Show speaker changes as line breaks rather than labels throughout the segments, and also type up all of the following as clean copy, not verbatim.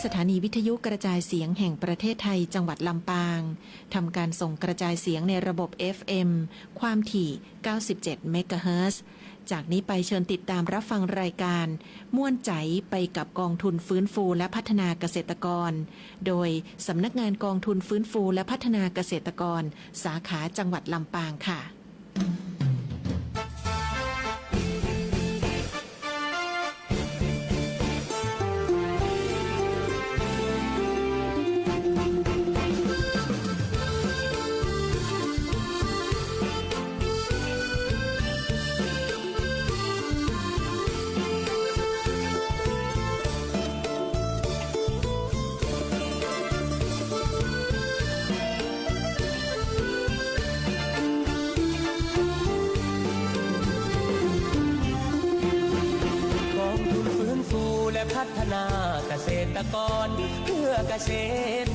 สถานีวิทยุกระจายเสียงแห่งประเทศไทยจังหวัดลำปางทำการส่งกระจายเสียงในระบบ FM ความถี่ 97 เมกะเฮิรตซ์ จากนี้ไปเชิญติดตามรับฟังรายการม่วนใจไปกับกองทุนฟื้นฟูและพัฒนาเกษตรกรโดยสำนักงานกองทุนฟื้นฟูและพัฒนาเกษตรกรสาขาจังหวัดลำปางค่ะ
พัฒนาเกษตรกรเพื่อเกษ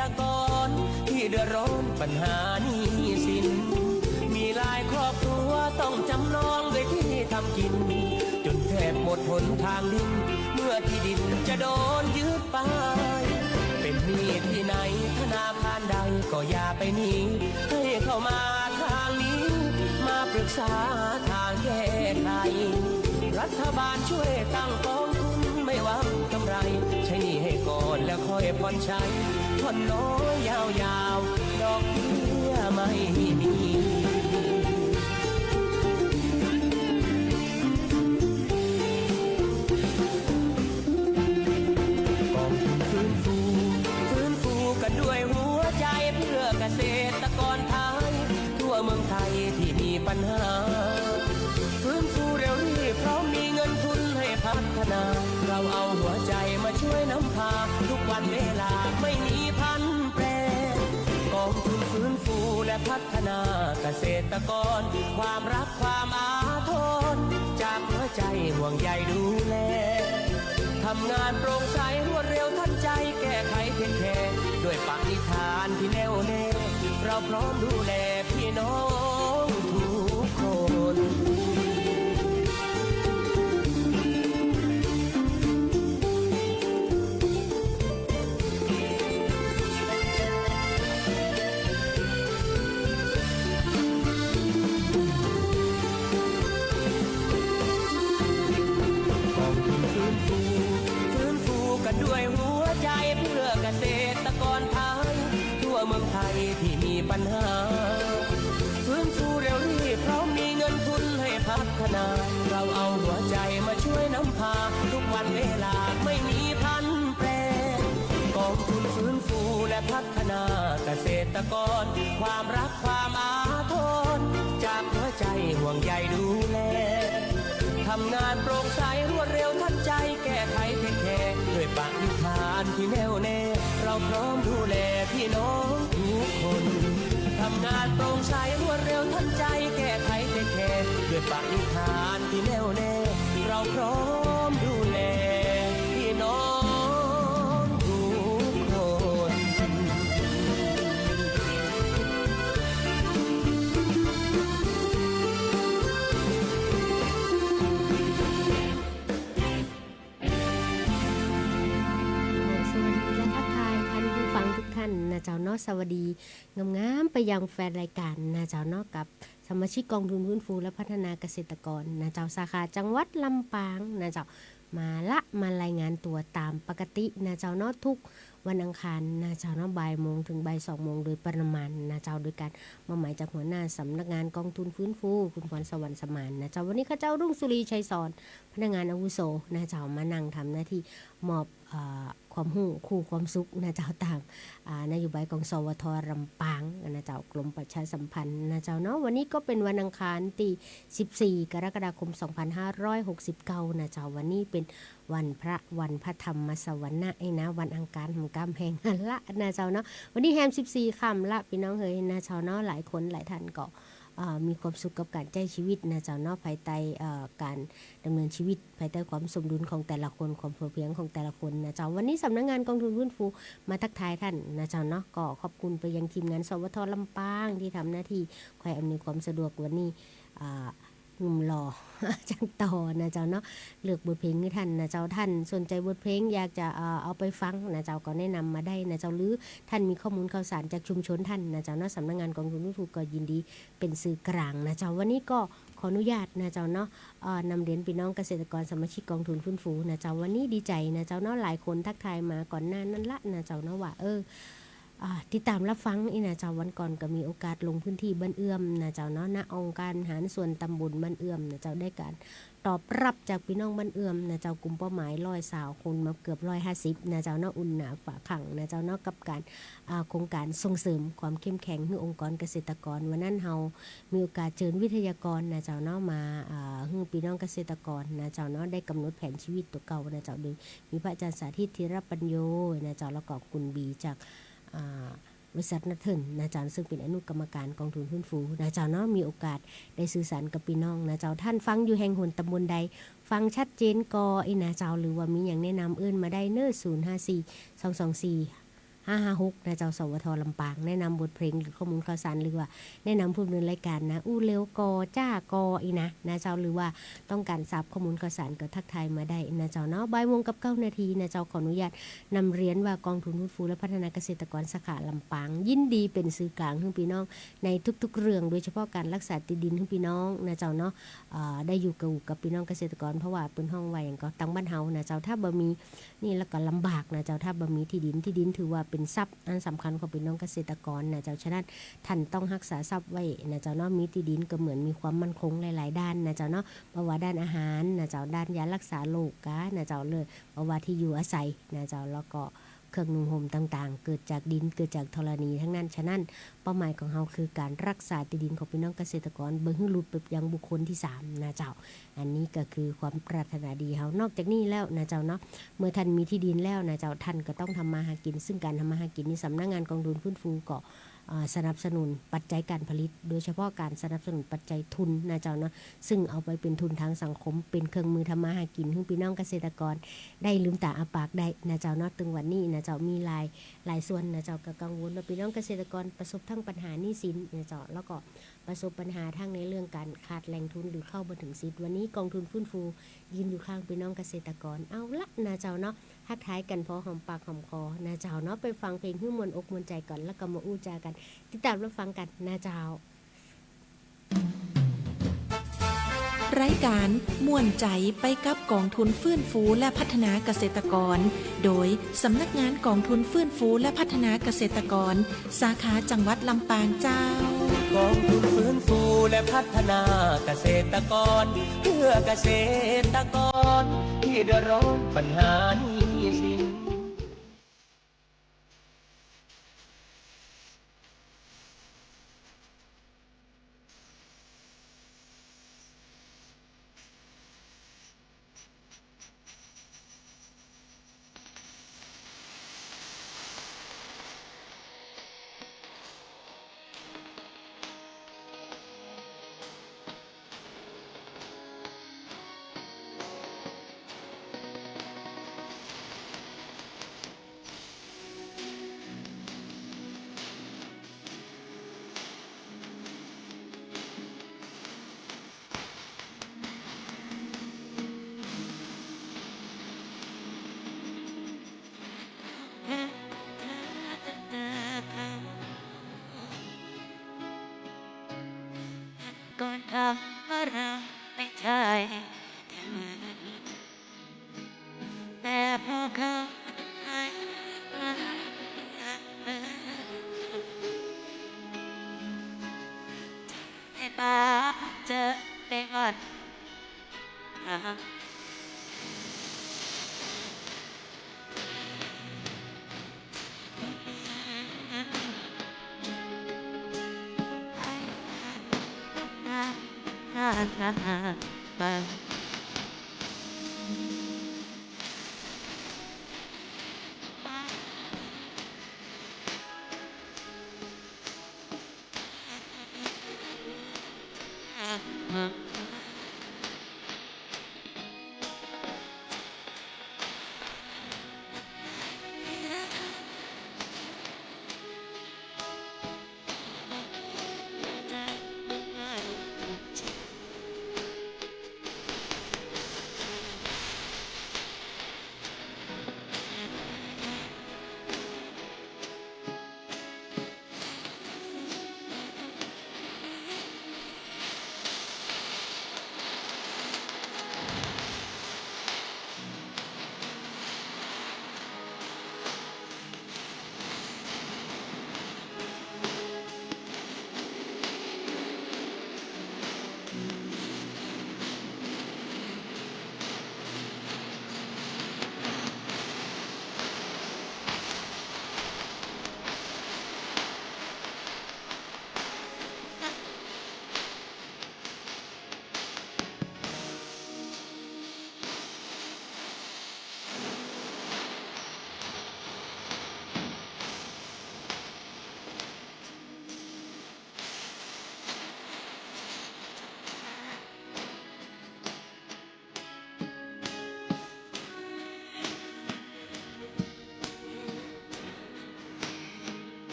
ตรกรที่เดือดร้อนปัญหาหนี้สินมีหลายครอบครัวต้องจำนองด้วยที่ทำกินจนแทบหมดหนทางดินเมื่อที่ดินจะโดนยึดไปเป็นหนี้ที่ไหนธนาคารใดก็อย่าไปหนีให้เข้ามาทางนี้มาปรึกษาทางแก้ไขรัฐบาลช่วยตั้งกองทุนไม่หวังกำไรใช้หนี้ให้ก่อนแล้วค่อยผ่อนใช้ผ่อนน้อยยาวๆดอกเบี้ยไม่มีกองทุนฟื้นฟูกันด้วยหัวใจเพื่อเกษตรกรไทยทั่วเมืองไทยที่มีปัญหาฟื้นฟูเร็วรีบพร้อมมีเงินทุนให้พัฒนาเราเอาหัวใจมาช่วยนำพาทุกวันเวลาไม่มีพันแปรกองทุนฟื้นฟูและพัฒนาเกษตรกรความรักความอาทรจากหัวใจห่วงใยดูแลทำงานโปร่งใสรวดเร็วทันใจแก้ไขเพียงแค่ด้วยปณิธานที่แน่วแน่เราพร้อมดูแลพี่น้องทุกคนด้วยหัวใจเพื่อเกษตรกรไทยทั่วเมืองไทยที่มีปัญหาฟื้นฟูเร็วรีบเพราะมีเงินทุนให้พัฒนาเราเอาหัวใจมาช่วยนำพาทุกวันเวลาไม่มีพันแปรกองทุนฟื้นฟูและพัฒนาเกษตรกรความรักความอาทรจากหัวใจห่วงใยดูแลทำงานโปร่งใสรวดเร็วทันใจแก้ไขเพียงแค่ด้วยปณิธานที่แน่วแน่เราพร้อมดูแลพี่น้องทุกคนทำงานโปร่งใสรวดเร็วทันใจแก้ไขเพียงแค่ด้วยปณิธานที่แน่วแน่เราพร้อมดูแลพี่น้องทุกคน
ท่านนะเจ้าเนาะสวัสดีงามๆไปยังแฟนรายการนะเจ้าเนาะกับสมาชิกกองทุนฟื้นฟูและพัฒนาเกษตรกรนะเจ้าสาขาจังหวัดลำปางนะเจ้ามารายงานตัวตามปกตินะเจ้าเนาะทุกวันอังคารนะเจ้าเนาะบ่ายโมงถึงบ่าย2 โมงโดยประมาณนะเจ้าโดยการมาหมายจากหัวหน้าสำนักงานกองทุนฟื้นฟูคุณพรสวรรค์สมานนะเจ้าวันนี้ข้าเจ้ารุ่งสุรีชัยสอนพนักงานอาวุโสนะเจ้ามานั่งทำหน้าที่มอบความหูคู่ความสุขนะเจ้าตามนโยบายของสวทลำปางนะเจ้ากรมประชาสัมพันธ์นะเจ้าเนาะวันนี้ก็เป็นวันอังคารที่14 กรกฎาคม 2569นะเจ้าวันนี้เป็นวันพระธรรมสวรรค์นะวันอังคารของกำแพงละนะเจ้าเนาะวันนี้แฮม14 ค่ำละพี่น้องเฮยนะเจ้าเนาะหลายคนหลายท่านก็มีความสุขกับการใช้ชีวิตนะเจ้าเนาะภายใต้การดำเนินชีวิตภายใต้ความสมดุลของแต่ละคนความพอเพียงของแต่ละคนนะเจ้าวันนี้สำนักงานกองทุนฟื้นฟูมาทักทายท่านนะเจ้าเนาะก็ขอบคุณไปยังทีมงานสวทลำปางที่ทำหน้าที่คอยอำนวยความสะดวกวันนี้ หนุ่มหล่อ จังต่อนะเจ้าเนาะเลือกบทเพลงให้ท่านนะเจ้าท่านสนใจบทเพลงอยากจะเอาไปฟังนะเจ้าก็แนะนำมาได้นะเจ้าหรือท่านมีข้อมูลข่าวสารจากชุมชนท่านนะเจ้าเนาะสำนักงานกองทุนผู้ถูกก็ยินดีเป็นสื่อกลางนะเจ้าวันนี้ก็ขออนุญาตนะเจ้าเนาะนำเรียนพี่น้องเกษตรกรสมาชิกกองทุนฟื้นฟูนะเจ้าวันนี้ดีใจนะเจ้าเนาะหลายคนทักทายมาก่อนหน้านั้นละนะเจ้าเนาะว่าติดตามรับฟังอีนะเจ้าวันก่อนก็มีโอกาสลงพื้นที่บ้านเอื้อมนะเจ้าเนาะณองค์การหารส่วนตำบลบ้านเอื้อมนะเจ้าได้การตอบรับจากพี่น้องบ้านเอื้อมนะเจ้ากลุ่มเป้าหมาย120คนมาเกือบ150นะเจ้าเนาะอุ่นหนาฝาขังนะเจ้าเนาะกับการโครงการส่งเสริมความเข้มแข็งให้องค์กรเกษตรกรวันนั้นเฮามีโอกาสเชิญวิทยากรนะเจ้าเนาะมาให้พี่น้องเกษตรกรนะเจ้าเนาะได้กำหนดแผนชีวิตตัวเก่านะเจ้าโดยมีพระอาจารย์สาธิตธีรปัญโยนะเจ้าแล้วก็คุณบีจากบริษัทนัทเทิลนะเจ้าซึ่งเป็นอนุกรรมการกองทุนฟื้นฟูนะเจ้าเนาะมีโอกาสได้สื่อสารกับพี่น้องนะเจ้าท่านฟังอยู่แห่งหนตำบลใดฟังชัดเจนก็นะเจ้าหรือว่ามีอย่างแนะนำเอื้นมาได้เน้อ054 224 556นะเจ้าสวทลำปางแนะนำบทเพลงหรือข้อมูลข่าวสารหรือว่าแนะนำผู้ดำเนินรายการนะอู้เร็วกอจ้ากอนะเจ้าหรือว่าต้องการทราบข้อมูลข่าวสารก็ทักทายมาได้นะเจ้าเนาะบ่ายโมงกับ9 นาทีนะเจ้าขออนุญาตนำเรียนว่ากองทุนฟื้นฟูและพัฒนาเกษตรกรสาขาลำปางยินดีเป็นสื่อกลางให้พี่น้องในทุกๆเรื่องโดยเฉพาะการรักษาที่ดินให้พี่น้องนะเจ้าเนาะได้อยู่กับพี่น้องเกษตรกรเพราะว่าเป็นห้องไว้อย่างก็ตั้งบ้านเฮานะเจ้าถ้าบ่มีนี่แล้วก็ลำบากนะเจ้าถ้าบ่มีที่ดินถือว่าเป็นทรัพย์อันสำคัญของพี่น้องเกษตรกรนะเจ้าฉะนั้นท่านต้องรักษาทรัพย์ไว้นะเจ้าเนาะมีที่ดินก็เหมือนมีความมั่นคงหลายๆด้านนะเจ้าเนาะบ่ว่าด้านอาหารนะเจ้าด้านยารักษาโรคนะเจ้าเลยบ่ว่าที่อยู่อาศัยนะเจ้าแล้วก็เครื่องนุ่งห่มต่างๆเกิดจากดินเกิดจากธรณีทั้งนั้นฉะนั้นเป้าหมายของเราคือการรักษาที่ดินของพี่น้องเกษตรกรบ่ให้หลุดไปยังบุคคลที่3นะเจ้าอันนี้ก็คือความปรารถนาดีเรานอกจากนี้แล้วนะเจ้าเนาะเมื่อท่านมีที่ดินแล้วนะเจ้าท่านก็ต้องทำมาหากินซึ่งการทำมาหากินนี่สำนักงานกองทุนฟื้นฟูก็สนับสนุนปัจจัยการผลิตโดยเฉพาะการสนับสนุนปัจจัยทุนนะเจ้าเนาะซึ่งเอาไปเป็นทุนทางสังคมเป็นเครื่องมือทำมาหากินให้พี่น้องเกษตรกรได้ลืมตาอ้าปากได้นะเจ้าเนาะถึงวันนี้นะเจ้ามีหลายส่วนนะเจ้าก็กังวลว่าพี่น้องเกษตรกรประสบทั้งปัญหาหนี้สินนะเจ้าแล้วก็ประสบปัญหาทั้งในเรื่องการขาดแหล่งทุนหรือเข้าบ่ถึงสิทธิ์วันนี้กองทุนฟื้นฟูยืนอยู่ข้างพี่น้องเกษตรกรเอาละนะเจ้าเนาะทักทายกันพอหอมปากหอมคอนะเจ้าเนาะไปฟังเพลงให้มวลอกมวลใจก่อนแล้วก็มาอู้จากันติดตามรับฟังกันนะเจ้าร
ายการม่วนใจไปกับกองทุนฟื้นฟูและพัฒนาเกษตรกรโดยสำนักงานกองทุนฟื้นฟูและพัฒนาเกษตรกรสาขาจังหวัดลำปางเจ้าก
องทุนฟื้นฟูและพัฒนาเกษตรกรเพื่อเกษตรกรที่เดือดร้อนปัญหาหนี้สิน
ก่อนทำอะไรไม่ใช่แต่พอเขาให้ป้าเจอได้ก่อน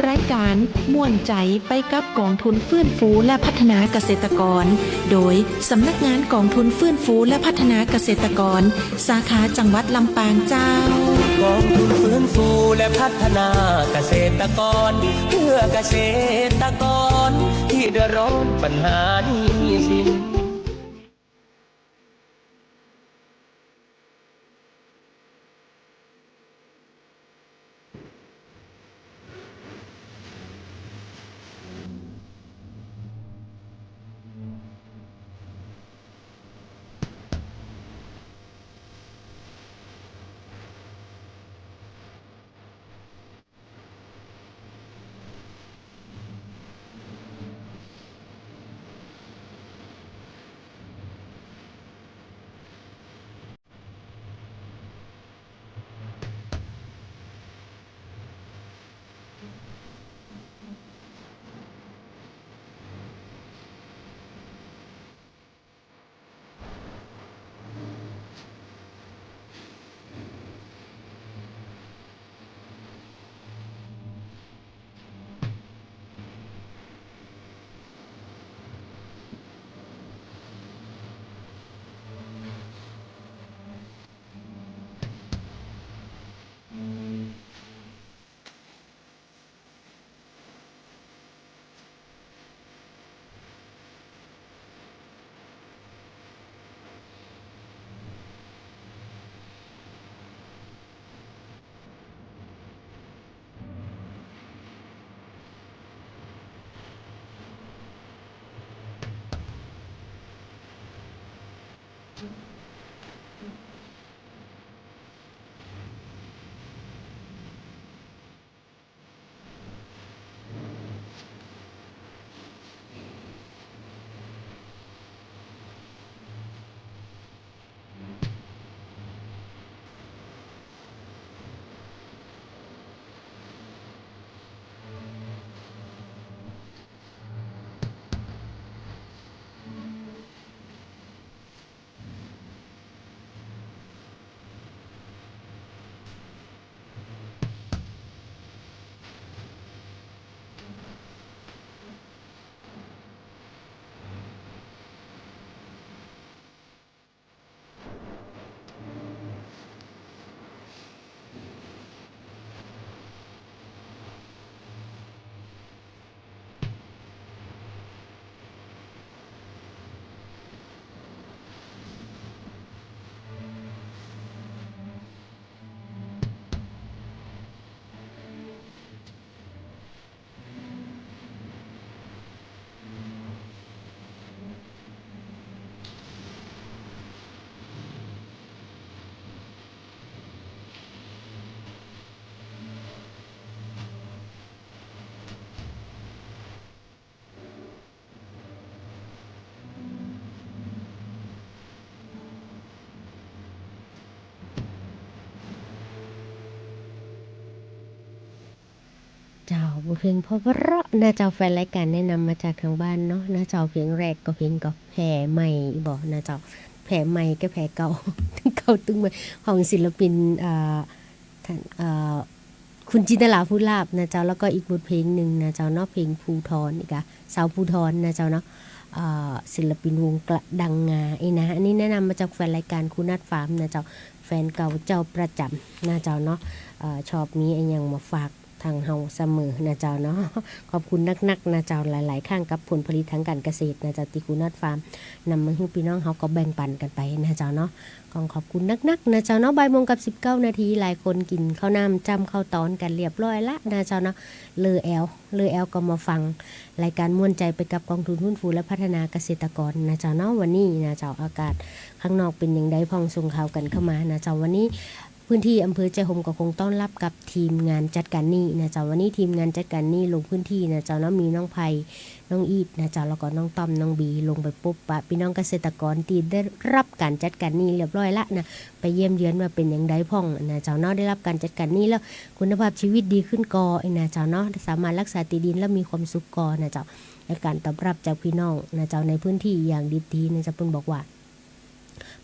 รายการม่วนใจไปกับกองทุนฟื้นฟูและพัฒนาเกษตรกรโดยสำนักงานกองทุนฟื้นฟูและพัฒนาเกษตรกรสาขาจังหวัดลำปางเจ้าก
องทุนฟื้นฟูและพัฒนาเกษตรกรเพื่อเกษตรกรที่เดือดร้อนปัญหาหนี้สิน
เจ้าบทเพลงเพราะๆนะเจ้าแฟนรายการแนะนำมาจากทางบ้านเนาะนะเจ้าเพลงแรกก็เพลงก็แผลใหม่บอกนะเจ้าแผลใหม่ก็แผลเก่า เก่าตึงใหม่ของศิลปินท่านคุณจินตลาภูลาภนะเจ้าแล้วก็อีกบทเพลงหนึ่งนะเจ้าเนาะเพลงภูทรอีกอะสาวภูทรนะเจ้าเนาะศิลปินวงกระดังงาไอ้นะอันนี้แนะนำมาจากแฟนรายการคุณนัดฟาร์มนะเจ้าแฟนเก่าเจ้าประจำนะเจ้าเนาะชอบมีไอ้ยังมาฝากทางเฮาเสมอนะเจ้าเนาะขอบคุณนักๆนะเจ้าหลายๆข้างกับผลผลิตทางการเกษตรนะเจ้าที่คุณนัดฟาร์มนำมาให้พี่น้องเฮาก็แบ่งปันกันไปนะเจ้าเนาะขอบคุณนักๆนะเจ้าเนาะบ่ายโมงกับ19นาทีหลายคนกินข้าวน้ำจำข้าวตอนกันเรียบร้อยละนะเจ้าเนาะเลอแอลก็มาฟังรายการม่วนใจไปกับกองทุนหุ้นฟูและพัฒนาเกษตรกรนะเจ้าเนาะวันนี้นะเจ้าอากาศข้างนอกเป็นอย่างใดพ้องส่งข่าวกันเข้ามานะเจ้าวันนี้พื้นที่อำเภอใจโฮมก็คงต้อนรับกับทีมงานจัดการนี้นะเจ้าวันนี้ทีมงานจัดการนี้ลงพื้นที่นะเจ้าเนาะมีน้องไผ่น้องอีดนะเจ้าแล้วก็น้องต้อมน้องบีลงไปปุ๊บปะพี่น้องเกษตรกรที่ได้รับการจัดการนี้เรียบร้อยละนะไปเยี่ยมเยือนว่าเป็นอย่างใดพ้องนะเจ้าเนาะได้รับการจัดการนี้แล้วคุณภาพชีวิตดีขึ้นกอนะเจ้าเนาะสามารถรักษาติดินและมีความสุขกอนะเจ้าและการตอบรับจากพี่น้องนะเจ้าในพื้นที่อย่างดีๆนะเจ้าเพิ่นบอกว่า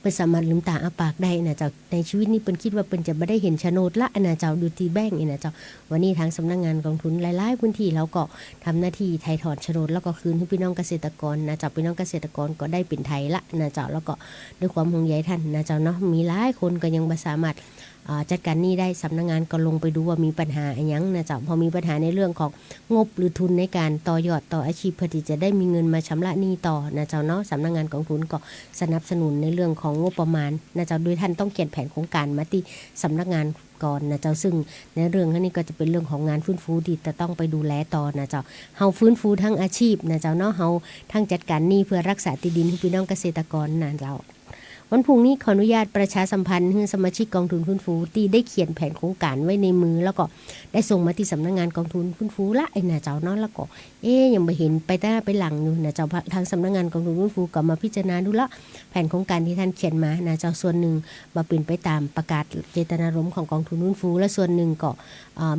เพิ่นสามารถลืมตาอ้าปากได้นะเจ้าในชีวิตนี้เพิ่นคิดว่าเพิ่นจะบ่ได้เห็นโฉนดละนะเจ้าดูที่แบงก์นี่นะเจ้าวันนี้ทางสำนักงานกองทุนหลายๆพื้นที่แล้วก็ทำหน้าที่ไถ่ถอนโฉนดแล้วก็คืนให้พี่น้องเกษตรกรนะเจ้าพี่น้องเกษตรกรก็ได้เป็นไทยละนะเจ้าแล้วก็ด้วยความห่วงใยท่านนะเจ้าเนาะมีหลายคนก็ยังบ่สามารถจัดการหนี้ได้สำนักงานก็ลงไปดูว่ามีปัญหาอะไรยังนะเจ้าพอมีปัญหาในเรื่องของงบหรือทุนในการต่อยอดต่ออาชีพเพื่อที่จะได้มีเงินมาชำระหนี้ต่อนะเจ้าเนาะสำนักงานกองทุนก็สนับสนุนในเรื่องของงบประมาณนะเจ้าโดยท่านต้องเขียนแผนโครงการมาที่สำนักงานก่อนนะเจ้าซึ่งในเรื่องนี้ก็จะเป็นเรื่องของงานฟื้นฟูที่จะต้องไปดูแลต่อนะเจ้าเฮาฟื้นฟูทั้งอาชีพนะเจ้าเนาะเฮาทั้งจัดการหนี้เพื่อรักษาที่ดินให้พี่น้องเกษตรกรนะเจ้าวันพรุ่งนี้ขออนุญาตประชาสัมพันธ์ให้สมาชิกกองทุนฟื้นฟูที่ได้เขียนแผนโครงการไว้ในมือแล้วก็ได้ส่งมาที่สำนักงานกองทุนฟื้นฟูละไอ้นะเจ้าเนาะแล้วก็ยังไม่เห็นไปหน้าไปหลังอยู่นะเจ้าทางสำนักงานกองทุนฟื้นฟูก็มาพิจารณาดูละแผนโครงการที่ท่านเขียนมานะเจ้าส่วนหนึ่งบ่เป็นไปตามประกาศเจตนารมณ์ของกองทุนฟื้นฟูและส่วนหนึ่งก็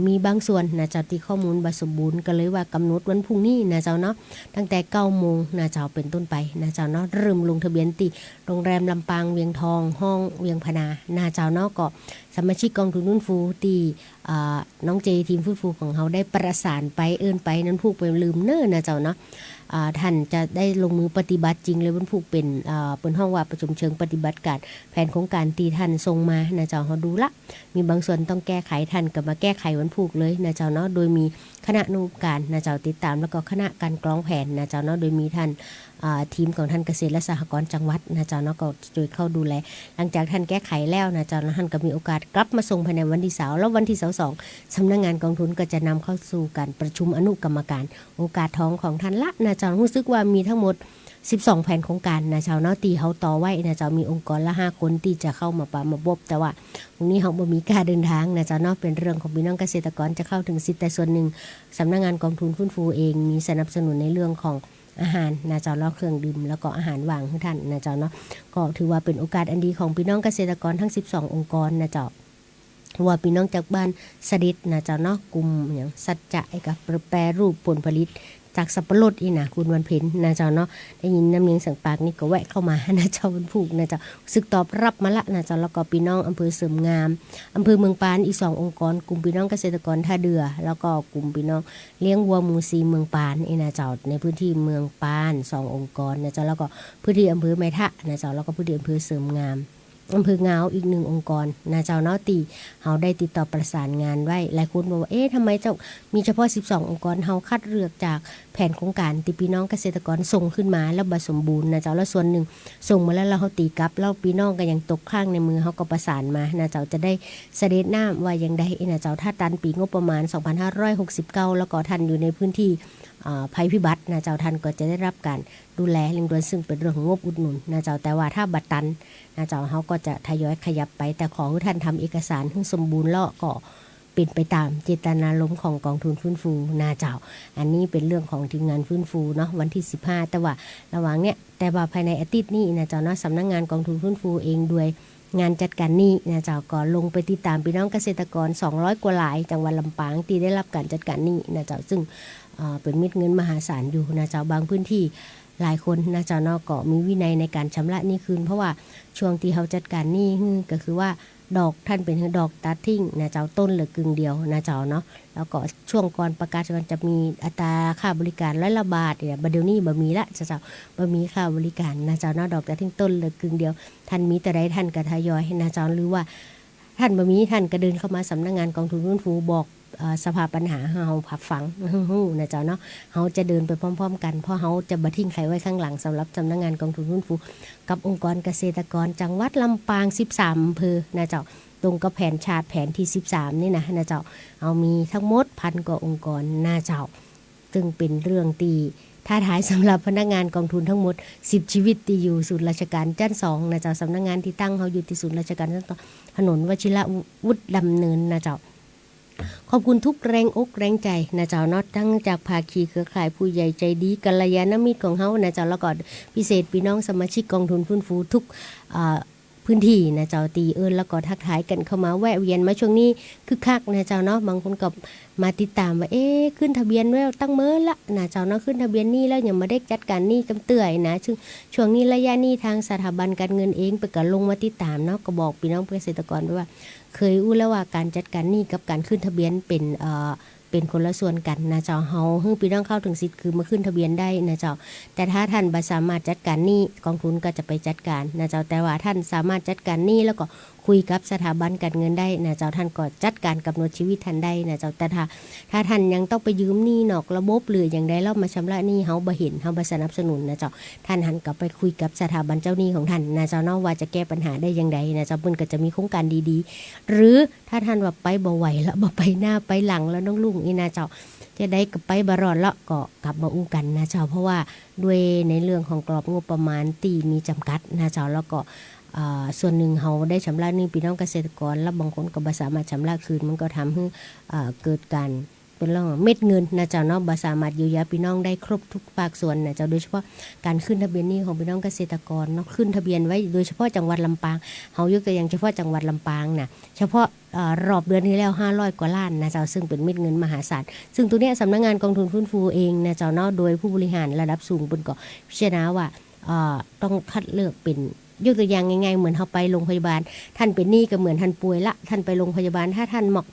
มีบางส่วนนะเจ้าที่ข้อมูลบ่สมบูรณ์ก็เลยว่ากำหนดวันพรุ่งนี้นะเจ้าเนาะตั้งแต่ 9 โมงนะเจ้าเป็นต้นไปนะเจ้าเนาะเริ่มลงทะเบียนที่โรงแรมลำปางเวียงทองห้องเวียงพนานาเจ้าเนาะก็สมาชิกกองทุนฟื้นฟูที่น้องเจทีมฟื้นฟูของเขาได้ประสานไปเอิ้นไปนั้นพูกไปลืมเน้อนะเจ้าเนาะท่านจะได้ลงมือปฏิบัติจริงเลยวันพูกเป็นห้องว่าประชุมเชิงปฏิบัติการแผนโครงการที่ท่านส่งมานะเจ้าเขาดูละมีบางส่วนต้องแก้ไขท่านก็มาแก้ไขวันพูกเลยนะเจ้าเนาะโดยมีคณะอนุการนะเจ้าติดตามแล้วก็คณะการกรองแผนนะเจ้าเนาะโดยมีท่านทีมของท่านเกษตรและสหกรณ์จังหวัดนะเจ้าเนาะก็ช่วยเข้าดูแลหลังจากท่านแก้ไขแล้วนะเจ้าท่านก็มีโอกาสกลับมาส่งภายในวันที่2แล้ววันที่22สำนักงานกองทุนก็จะนำเข้าสู่การประชุมอนุกรรมการโอกาสท้องของท่านละนะเจ้ารู้สึกว่ามีทั้งหมด12แผนโครงการนะเจ้าเนาะตีเฮาต่อไว้นะเจ้ามีองค์กรละ5คนที่จะเข้ามามาบแต่ว่าตรงนี้เฮาบ่มีการเดินทางนะเจ้าเนาะเป็นเรื่องของพี่น้องเกษตรกรจะเข้าถึงสิทธิ์แต่ส่วนหนึ่งสำนักงานกองทุนฟื้นฟูเองมีสนับสนุนในเรื่องของอาหารนะเจ้าแล้วเครื่องดื่มแล้วก็อาหารว่างให้ท่านนะเจ้าเนาะก็ถือว่าเป็นโอกาสอันดีของพี่น้องเกษตรกรทั้ง12องค์กรนะเจ้าว่าพี่น้องจากบ้านสดิษนะเจ้าเนาะกลุ่มอย่างสัจจะกับแปรรูปผลผลิตจากสับปะรดอีนะคุณวันเพ็ญนะเจ้าเนาะได้ยินน้ำเนียงเสียงปากนี่ก็แวะเข้ามานะเจ้าวันผูกนะเจ้าสึกตอบรับมาละนะเจ้าแล้วก็พี่น้องอำเภอเสริมงามอำเภอเมืองปานอีก2องค์กรกลุ่มพี่น้องเกษตรกรท่าเดือแล้วก็กลุ่มพี่น้องเลี้ยงวัวหมูซีเมืองปานอีนะเจ้าในพื้นที่เมืองปาน2องค์กรนะเจ้าแล้วก็พื้นที่อำเภอแม่ทะนะเจ้าแล้วก็พื้นที่อำเภอเสริมงามอำเภองาวอีก1องค์กรนะเจ้าเนาะตีเฮาได้ติดต่อประสานงานไว้หลายคนบอกว่าทำไมเจ้ามีเฉพาะ12องค์กรเฮาคัดเลือกจากแผนโครงการที่พี่น้องเกษตรกรส่งขึ้นมาแล้วบ่สมบูรณ์นะเจ้าแล้วส่วนหนึ่งส่งมาแล้วเราเฮาตีกลับแล้วพี่น้องก็ยังตกข้างในมือเฮาก็ประสานมานะเจ้าจะได้เสด็จน้ำว่าอย่างใดนะเจ้าถ้าตันปีงบประมาณ2569แล้วก็ท่านอยู่ในพื้นที่ภัยพิบัตินะเจ้าท่านก็จะได้รับการดูแลเร่งด่วนซึ่งเป็นเรื่องของงบอุดหนุนนะเจ้าแต่ว่าถ้าบัตรตันนะเจ้าเขาก็จะทยอยขยับไปแต่ขอให้ท่านทำเอกสารให้สมบูรณ์แล้วก็เป็นไปตามเจตนารมณ์ของกองทุนฟื้นฟูนะเจ้าอันนี้เป็นเรื่องของทีมงานฟื้นฟูเนาะวันที่15แต่ว่าระหว่างเนี้ยแต่ว่าภายในอาทิตย์นี้นะเจ้าเนาะสำนักงานกองทุนฟื้นฟูเองด้วยงานจัดการหนี้นะเจ้าก็ลงไปติดตามพี่น้องเกษตรกร200กว่าหลายจังหวัดลำปางที่ได้รับการจัดการหนี้นะเจ้าซึ่งเป็นเม็ดเงินมหาศาลอยู่นะเจ้าบางพื้นที่หลายคนนะเจ้าเนาะก็มีวินัยในการชำระหนี้คืนเพราะว่าช่วงที่เขาจัดการหนี้ก็คือว่าดอกท่านเป็นดอกตัดทิ้งนะเจ้าต้นเหลือกึ่งเดียวนะเจ้าเนาะแล้วก็ช่วงก่อนประกาศมันจะมีอัตราค่าบริการ100 ละบาทเนี่ยบัดเดี๋ยวนี้บ่มีละเจ้าบ่มีค่าบริการนะเจ้าเนาะดอกตัดทิ้งต้นเหลือกึ่งเดียวท่านมีแต่ใดท่านก็ทยอยให้นะเจ้าหรือว่าท่านบ่มีท่านก็เดินเข้ามาสำนักงานกองทุนฟื้นฟูบอกสภาพปัญหาเฮาผับฝังนะเจ้าเนาะเฮาจะเดินไปพร้อมๆกันเพราะเฮาจะบ่ทิ้งใครไว้ข้างหลังสำหรับสำนักงานกองทุนฟื้นฟูกับองค์กรเกษตรกรจังหวัดลำปาง13อำเภอนะเจ้าตรงกับแผนชาติแผนที่13นี่นะเจ้าเอามีทั้งหมด1,000 กว่าองค์กรนะเจ้าซึ่งเป็นเรื่องที่ท้าทายสำหรับพนักงานกองทุนทั้งหมด10ชีวิตที่อยู่ศูนย์ราชการจันทร์2นะเจ้าสำนักงานที่ตั้งเฮาอยู่ที่ศูนย์ราชการจันทร์2ถนนวชิรวุฒิดำเนินนะเจ้าขอบคุณทุกแรงอกแรงใจนะเจ้าเนาะทั้งจากภาคีเครือข่ายผู้ใหญ่ใจดีกัลยาณมิตรของเฮานะเจ้าแล้วก็พิเศษพี่น้องสมาชิกกองทุนฟื้นฟูทุกพื้นที่นะเจ้าตีแล้วก็ทักทายกันเข้ามาแวะเวียนมาช่วงนี้คึกคักนะเจ้าเนาะบางคนกับ มาติดตามว่าขึ้นทะเบียนไว้ตั้งเมื่อละนะเจ้าเนาะขึ้นทะเบียนหนี้แล้วยังมาได้จัดการหนี้กำเตื่อยนะซึ่งช่วงนี้ระยะหนี้ทางสถาบันการเงินเองไปก็ลงมาติดตามเนาะก็บอกพี่น้องเกษตรกรไปว่าเคยอู้แล้วว่าการจัดการหนี้กับการขึ้นทะเบียนเป็นคนละส่วนกันนะเจ้าเฮาให้พี่น้องเข้าถึงสิทธิ์คือมาขึ้นทะเบียนได้นะเจ้าแต่ถ้าท่านบ่สามารถจัดการหนี้กองทุนก็จะไปจัดการนะเจ้าแต่ว่าท่านสามารถจัดการหนี้แล้วก็คุยกับสถาบันการเงินได้นะเจ้าท่านก็จัดการกำหนดชีวิตท่านได้นะเจ้าแต่ถ้าท่านยังต้องไปยืมหนี้นอกระบบหรืออย่างใดแล้วมาชำระหนี้เฮาบ่เห็นเฮาบ่สนับสนุนนะเจ้าท่านหันกลับไปคุยกับสถาบันเจ้าหนี้ของท่านนะเจ้าเนาะว่าจะแก้ปัญหาได้อย่างใดนะเจ้าเพิ่นก็จะมีโครงการดีๆหรือถ้าท่านว่าไปบ่ไหวแล้วบ่ไปหน้าไปหลังแล้วน้องลุงนะเจ้าจะได้กับไปบารอดแล้วก็กลับมาอู้กันนะเจ้าเพราะว่าด้วยในเรื่องของกรอบงบประมาณที่มีจำกัดนะเจ้าแล้วก็ส่วนหนึ่งเราได้ชำระหนี้พี่น้องเกษตรกรแล้วบางคนก็บ่สามารถชำระคืนมันก็ทำให้เกิดการเป็นเรื่องเม็ดเงินนะเจ้าเนาะบ่สามารถเยียวยาพี่น้องได้ครบทุกภาคส่วนนะเจ้าโดยเฉพาะการขึ้นทะเบียนหนี้ของพี่น้องเกษตรกรเนาะขึ้นทะเบียนไว้โดยเฉพาะจังหวัดลำปางเฮายกตัวอย่างเฉพาะจังหวัดลำปางน่ะเฉพาะรอบเดือนที่แล้ว500กว่าล้านนะเจ้าซึ่งเป็นเม็ดเงินมหาศาลซึ่งตัวเนี้ยสำนักงานกองทุนฟื้นฟูเองนะเจ้าเนาะโดยผู้บริหารระดับสูงเพิ่นก็พิจารณาว่าต้องคัดเลือกเป็นยกตัวอย่างง่ายๆเหมือนเฮาไปโรงพยาบาลท่านเป็นหนี้ก็เหมือนท่านป่วยละท่านไปโรงพยาบาลถ้าท่านหมอก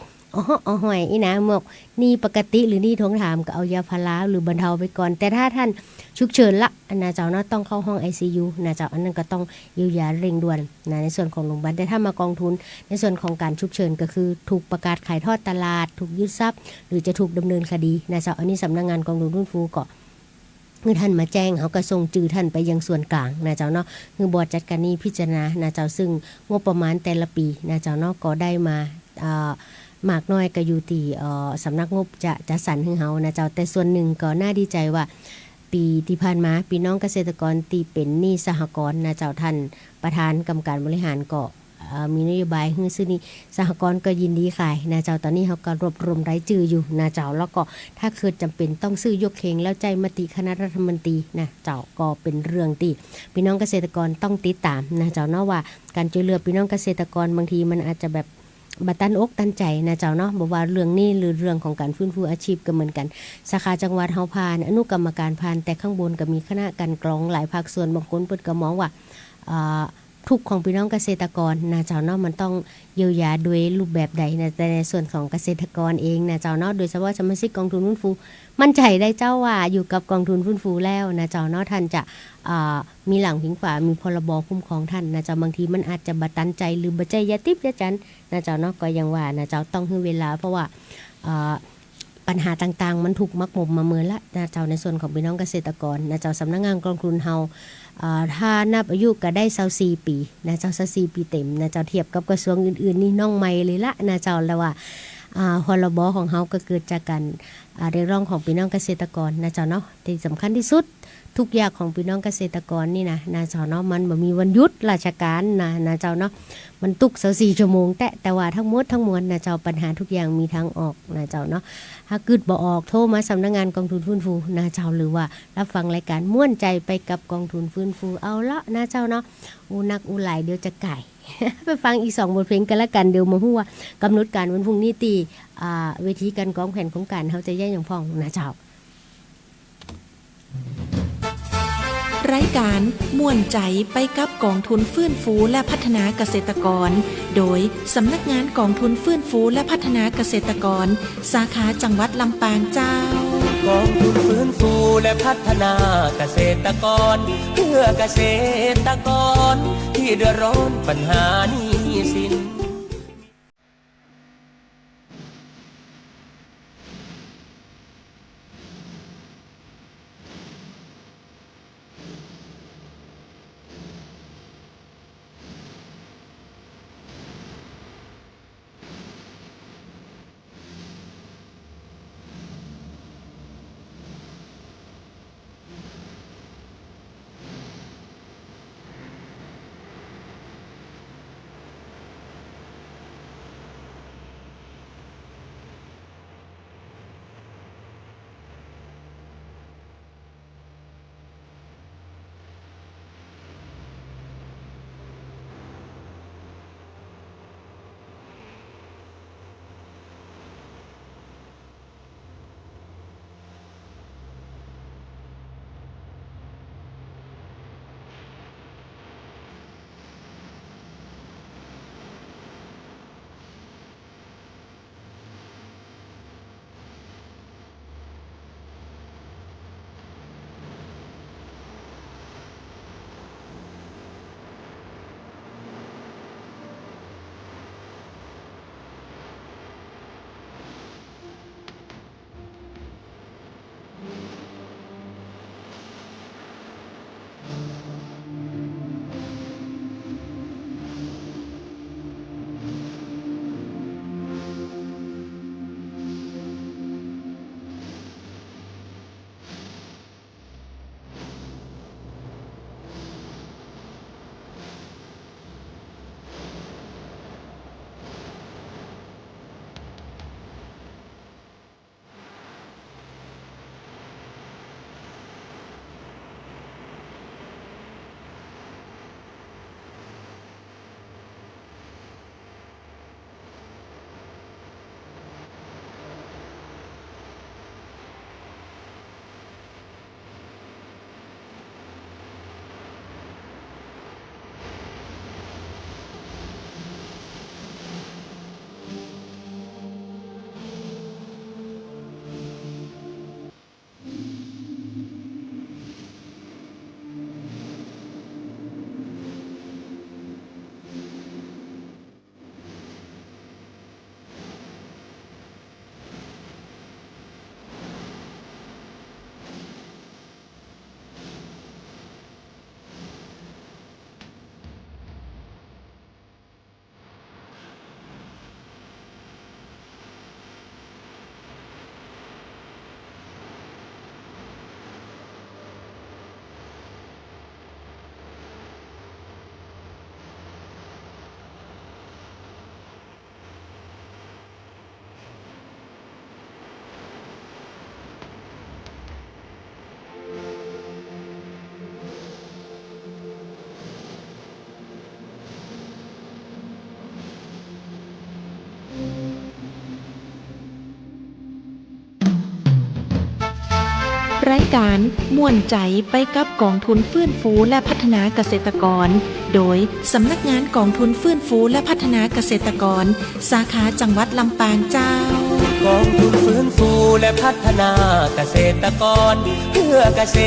หอยอีนะหมอกหนี้ปกติหรือหนี้ทวงถามก็เอายาพาราหรือบรรเทาไปก่อนแต่ถ้าท่านฉุกเฉินละนะเจ้าเนาะต้องเข้าห้อง ICU นะเจ้าอันนั้นก็ต้องเยียวยาเร่งด่วนนะในส่วนของโรงพยาบาลแต่ถ้ามากองทุนในส่วนของการฉุกเฉินก็คือถูกประกาศขายทอดตลาดถูกยึดทรัพย์หรือจะถูกดำเนินคดีนะเจ้าอันนี้สำนักงานกองทุนฟื้นฟูก็เมื่อท่านมาแจ้งเขาก็ส่งจื่อท่านไปยังส่วนกลางนะเจ้าเนาะคือบอร์ดจัดการหนี้พิจารณานะเจ้าซึ่งงบประมาณแต่ละปีนะเจ้าเนาะก็ได้มามากน้อยก็อยู่ที่สำนักงบจะสรรให้เฮานะเจ้าแต่ส่วนหนึ่งก็น่าดีใจว่าปีที่ผ่านมาพี่น้องเกษตรกรที่เป็นหนี้สหกรณ์นะเจ้าท่านประธานกรรมการบริหารก็มีนโยบายให้ซื้อนี่สหกรณ์ก็ยินดีขายนะเจ้าตอนนี้เขาก็รวบรวมรายชื่ออยู่นะเจ้าแล้วก็ถ้าเกิดจำเป็นต้องซื้อยกเข่งแล้วใจมติคณะรัฐมนตรีนะเจ้าก็เป็นเรื่องที่พี่น้องเกษตรกรต้องติดตามนะเจ้าเนาะว่าการช่วยเหลือพี่น้องเกษตรกรบางทีมันอาจจะแบบบัตันอกตันใจนะเจ้าเนาะบอกว่าเรื่องนี้หรือเรื่องของการฟื้นฟูอาชีพก็เหมือนกันสาขาจังหวัดเฮาผ่านอนุกรรมการผ่านแต่ข้างบนก็มีคณะการกรองหลายภาคส่วนบางคนเพิ่นก็มองว่าทุกของพี่น้องเกษตรกรนะเจ้าเนาะมันต้องเยียวยาโดยรูปแบบใดนะแต่ในส่วนของเกษตรกรเองนะเจ้าเนาะโดยเฉพาะสมาชิกกองทุนฟื้นฟูมั่นใจได้เจ้าว่าอยู่กับกองทุนฟื้นฟูแล้วนะเจ้าเนาะท่านจะมีหลังพิงฝามีพรบคุ้มครองท่านนะเจ้าบางทีมันอาจจะบัตันใจหรือบ่ใจยาติบยาจันนะเจ้าเนาะก็ยังว่านะเจ้าต้องให้เวลาเพราะว่าปัญหาต่างๆมันถูกมักหมมมาเมินละนะเจ้าในส่วนของพี่น้องเกษตรกรนะเจ้าสำนักงานกองทุนเฮาถ้านับอายุก็ได้24ปีนะเจ้า24ปีเต็มนะเจ้าเทียบกับกระทรวงอื่นๆนี่น้องใหม่เลยละนะเจ้าแล้วว่าพรบของเฮาก็เกิดจากการเรียกร้องของพี่น้องเกษตรกรนะเจ้าเนาะที่สำคัญที่สุดทุกอย่างของพี่น้องเกษตรกรนี่นะเจ้าเนาะมันบ่มีวันหยุดราชการนะเจ้าเนาะมันตุก24ชั่วโมงแต่ว่าทั้งหมดทั้งมวลนะเจ้าปัญหาทุกอย่างมีทางออกนะเจ้าเนาะถ้าเกิดบ่ออกโทรมาสำนักงานกองทุนฟื้นฟูนะเจ้าหรือว่ารับฟังรายการม่วนใจไปกับกองทุนฟื้นฟูเอาละนะเจ้าเนาะอูนักอูหลายเดี๋ยวจะไก่ ไปฟังอีก2บทเพลงกันละกันเดี๋ยวมาฮู้ว่ากำหนดการวันพรุ่งนี้ตีเวทีการกองแผ่นของการเฮาจะแย่อย่างพ้องนะเจ้ารายการม่วนใจไปกับกองทุนฟื้นฟูและพัฒนาเกษตรกรโดยสำนักงานกองทุนฟื้นฟูและพัฒนาเกษตรกรสาขาจังหวัดลำปางเจ้าก
องทุนฟื้นฟูและพัฒนาเกษตรกรเพื่อเกษตรกรที่เดือดร้อนปัญหาหนี้สิน
รายการม่วนใจไปกับกองทุนฟื้นฟูและพัฒนาเกษตรกรโดยสำนักงานกองทุนฟื้นฟูและพัฒนาเกษตรกรสาขาจังหวัดลำปางเจ้า
กองทุนฟื้นฟูและพัฒนาเกษตรกรเพื่อเกษ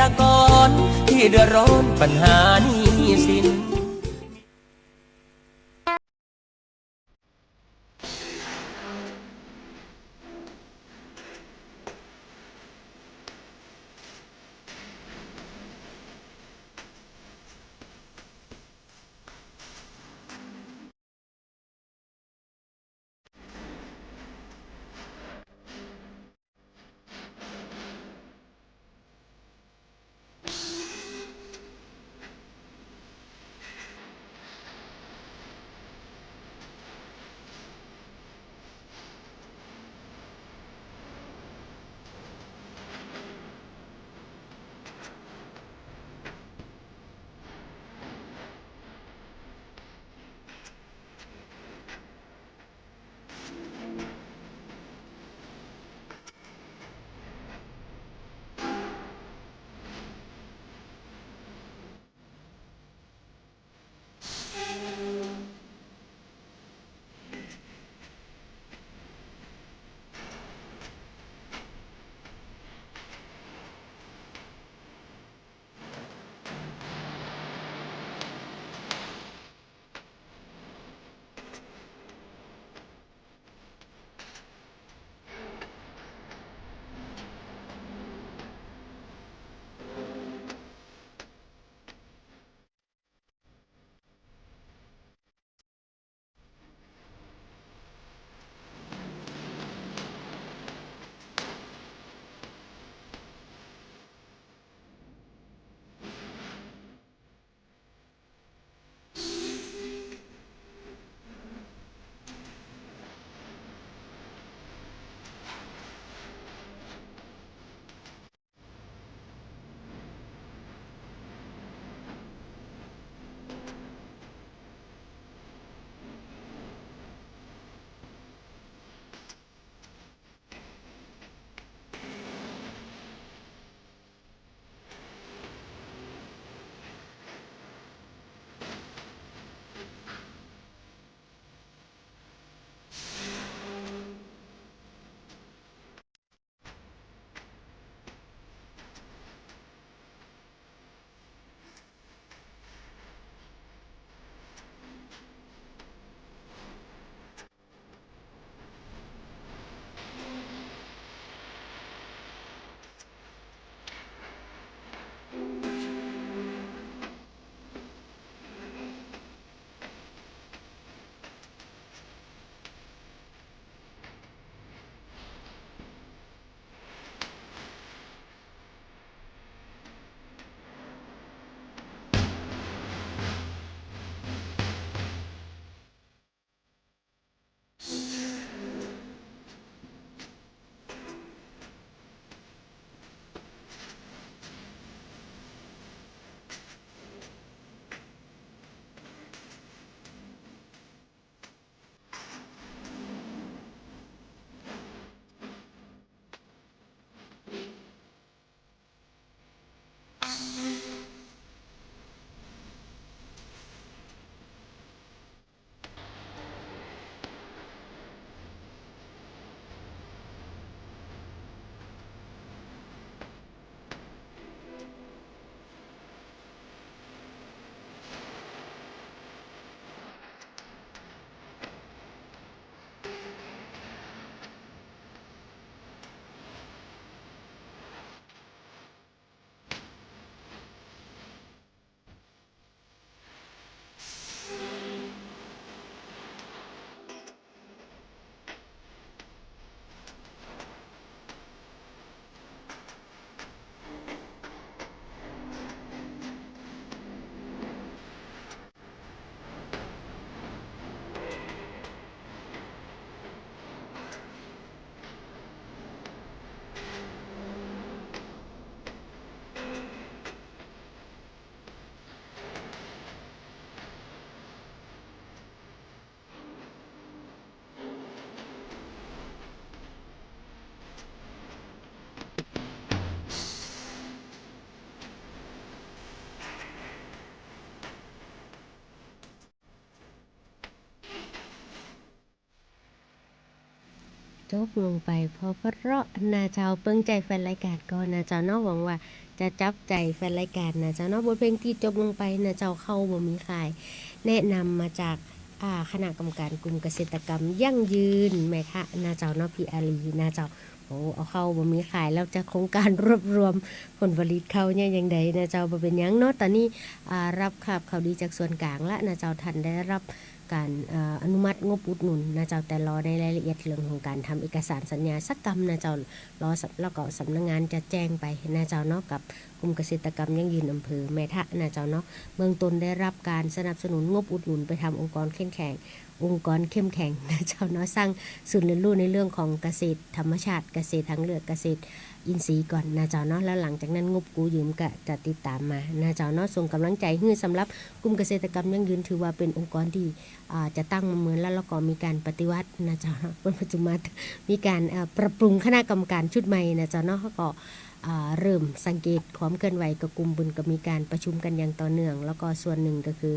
ตรกรที่เดือดร้อนปัญหาหนี้สิน
จบลงไปเพราะนะเจ้าเปิ้งใจแฟนรายการก่อนนะเจ้าเนาะหวังว่าจะจับใจแฟนรายการนะเจ้าเนาะบทเพลงที่จบลงไปนะเจ้าเข้าบ่มีขายแนะนำมาจากคณะกรรมการกลุ่มเกษตรกรรมยั่งยืนแม่คะนะเจ้าเนาะพี่อารีนะเจ้าโอ้เอาเข้าบ่มีขายแล้วจะโครงการรวบรวมผลผลิตเขาเนี่ยยังไดนะเจ้าบ่เป็นหยังเนาะตอนนี้รับข่าวดีจากส่วนกลางละนะเจ้าท่านได้รับการอนุมัติงบอุดหนุนนะเจ้าแต่รอในรายละเอียดเรื่องของการทำเอกสารสัญญาสักกรรมนะเจ้ารอแล้วก็สำนักงานจะแจ้งไปนะเจ้าเนาะกับกลุ่มเกษตรกรรมยั่งยืนอำเภอแม่ทะนะเจ้าเนาะเบื้องต้นได้รับการสนับสนุนงบอุดหนุนไปทำองค์กรเข้มแข็งนะเจ้าเนาะสร้างศูนย์เรียนรู้ในเรื่องของเกษตรธรรมชาติเกษตรทางเลือกเกษตรอินทรีย์ก่อนนะเจ้าเนาะแล้วหลังจากนั้นงบกู้ยืมก็จะติดตามมานะเจ้าเนาะส่งกำลังใจให้สำหรับกลุ่มเกษตรกรรมยั่งยืนถือว่าเป็นองค์กรที่จะตั้งมาเหมือนแล้วก็มีการปฏิวัตินะเจ้าเนาะปัจจุบันมีการปรับปรุงคณะกรรมการชุดใหม่นะเจ้าเนาะก็เริ่มสังเกตความเคลื่อนไหวกับกลุ่มบุญก็มีการประชุมกันอย่างต่อเนื่องแล้วก็ส่วนหนึ่งก็คือ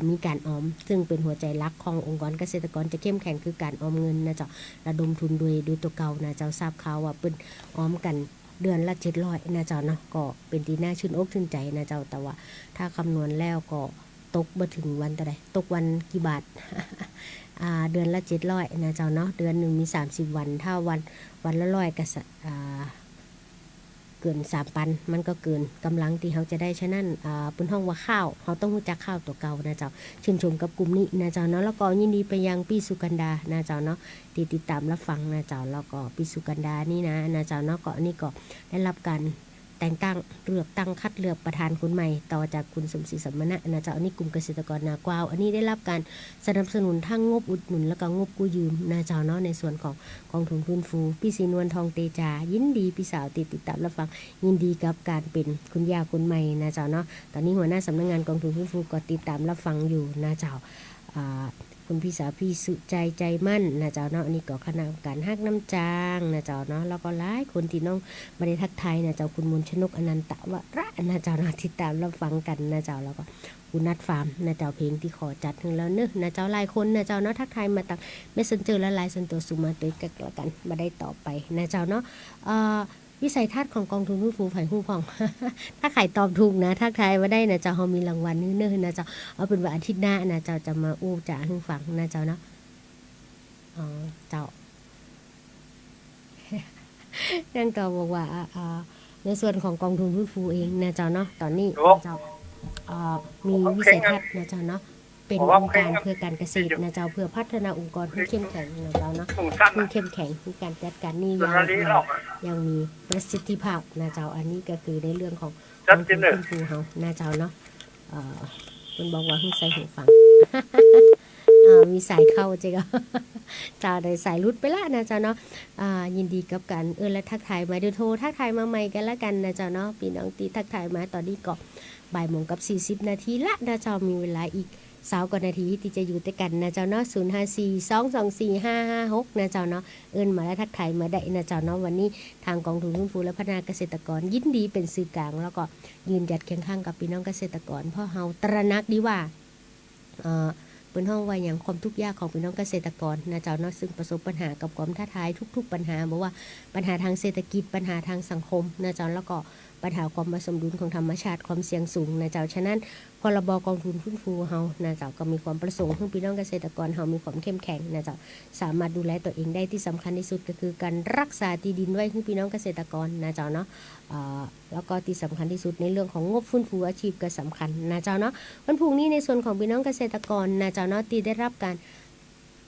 มีการออมซึ่งเป็นหัวใจหลักขององค์กรเกษตรกรจะเข้มแข็งคือการออมเงินนะเจ้าระดมทุนโดยตัวเก่านะเจ้าทราบข่าวว่าเป็นออมกันเดือนละ700นะเจ้าเนาะก็เป็นที่น่าชื่นอกชื่นใจนะเจ้าแต่ว่าถ้าคำนวณแล้วก็ตกบ่ถึงวันเท่าใดตกวันกี่บาท เดือนละ700นะเจ้าเนาะเดือนหนึ่งมี30วันถ้าวันละ100ก็เกิน3,000มันก็เกินกำลังที่เขาจะได้ฉะนั้นเป็นห้องว่าข้าวเขาต้องรู้จักข้าวตัวเก่านะเจ้าชื่นชมกับกลุ่มนี้นะเจ้าเนาะแล้วก็ยินดีไปยังพี่สุกันดานะเจ้าเนาะที่ติดตามรับฟังนะเจ้าแล้วก็พี่สุกันดานี่นะเจ้าเนาะก็นี่ก็ได้รับการแต่งตั้งเลือกตั้งคัดเลือกประธานคนใหม่ต่อจากคุณสมศรีสัมมณะนะเจ้าอันนี้กลุ่มเกษตรกรนากวาวอันนี้ได้รับการสนับสนุนทั้งงบอุดหนุนแล้วก็งบกู้ยืมนะเจ้าเนาะในส่วนของกองทุนฟื้นฟูพี่ศรีนวลทองเตจายินดีพี่สาวติดตามรับฟังยินดีกับการเป็นคุณย่าคนใหม่นะเจ้าเนาะตอนนี้หัวหน้าสำนักงานกองทุนฟื้นฟูก็ติดตามรับฟังอยู่นะเจ้าคุณพี่สาวพี่สุใจมั่นนะเจ้าเนาะอันนี้ก็คณะกรรมการฮักน้ำจางนะเจ้าเนาะแล้วก็หลายคนที่น้องมาได้ทักทายนะเจ้าคุณมนชนกอนันตะวระนะเจ้าเนาะติดตามรับฟังกันนะเจ้าแล้วก็คุณนัดฟาร์มนะเจ้าเพลงที่ขอจัดถึงแล้วเนอะนะเจ้าหลายคนนะเจ้าเนาะทักทายมาตักเมสเซนเจอร์และไลน์ส่วนตัวสุมาตัวกันละกันมาได้ต่อไปนะเจ้าเนาะวิสัยทัศน์ของกองทุนฟื้นฟูไผ่ฮู้พอง ถ้าใครตอบถูกนะถ้าใครมาได้นะเจ้าเฮามีรางวัลเนื้อนะเจ้าเอาเป็นว่าอาทิตย์หน้านะเจ้าจะมาอู้จ่าให้ฟังนะเจ้าเนาะเจ้า นั่นก็บอกว่าในส่วนของกองทุนฟื้นฟูเองนะเจ้าเนาะตอนนี้นะเจ้ามีวิสัยทัศน์นะเจ้าเนาะเป็นองค์การเพื่อการเกษตรนะเจ้าเพื่อพัฒนาองค์กรให้เข้มแข็งนะเจ้าเนาะให้เข้มแข็งในการจัดการนี่ยังมีประสิทธิภาพนะเจ้าอันนี้ก็คือในเรื่องของกองทุนฟื้นฟูเฮานะเจ้าเนาะคุณบอกว่าให้ใส่หูฟัง มีสายเข้าเจ้า เจ้าได้สายรุดไปละนะเจ้าเนาะยินดีกับกันและทักทายมาเดี๋ยวโทรทักทายมาใหม่กันละกันนะเจ้าเนาะพี่น้องตีทักทายมาตอนนี้ก็บ่ายโมงกับ40นาทีละนะเจ้ามีเวลาอีก20 กว่านาทีที่จะอยู่ด้วยกันนะเจ้าเนาะ0542245556นะเจ้าเนาะมาแล้วทักทายมาได้นะเจ้าเนาะวันนี้ทางกองทุนฟื้นฟูและพัฒนาเกษตรกรยินดีเป็นสื่อกลางแล้วก็ยืนหยัดเคียงข้างกับพี่น้องเกษตรกรเพราะเฮาตระหนักดีว่าเป็นห้องไว้อย่างความทุกข์ยากของพี่น้องเกษตรกรนะเจ้าเนาะซึ่งประสบปัญหากับความท้าทายทุกๆปัญหาบอกว่าปัญหาทางเศรษฐกิจปัญหาทางสังคมนะเจ้าแล้วก็ปัญหาความไม่สมดุลของธรรมชาติความเสี่ยงสูงนะเจ้าฉะนั้นพรบกองทุนฟื้นฟูเฮานะเจ้าก็มีความประสงค์ให้พี่น้องเกษตรกรเฮามีความเข้มแข็งนะเจ้าสามารถดูแลตัวเองได้ที่สำคัญที่สุดก็คือการรักษาที่ดินไว้ให้พี่น้องเกษตรกรนะเจ้าเนาะแล้วก็ที่สำคัญที่สุดในเรื่องของงบฟื้นฟูอาชีพก็สำคัญนะเจ้าเนาะวันพรุ่งนี้ในส่วนของพี่น้องเกษตรกรนะเจ้าเนาะที่ได้รับการ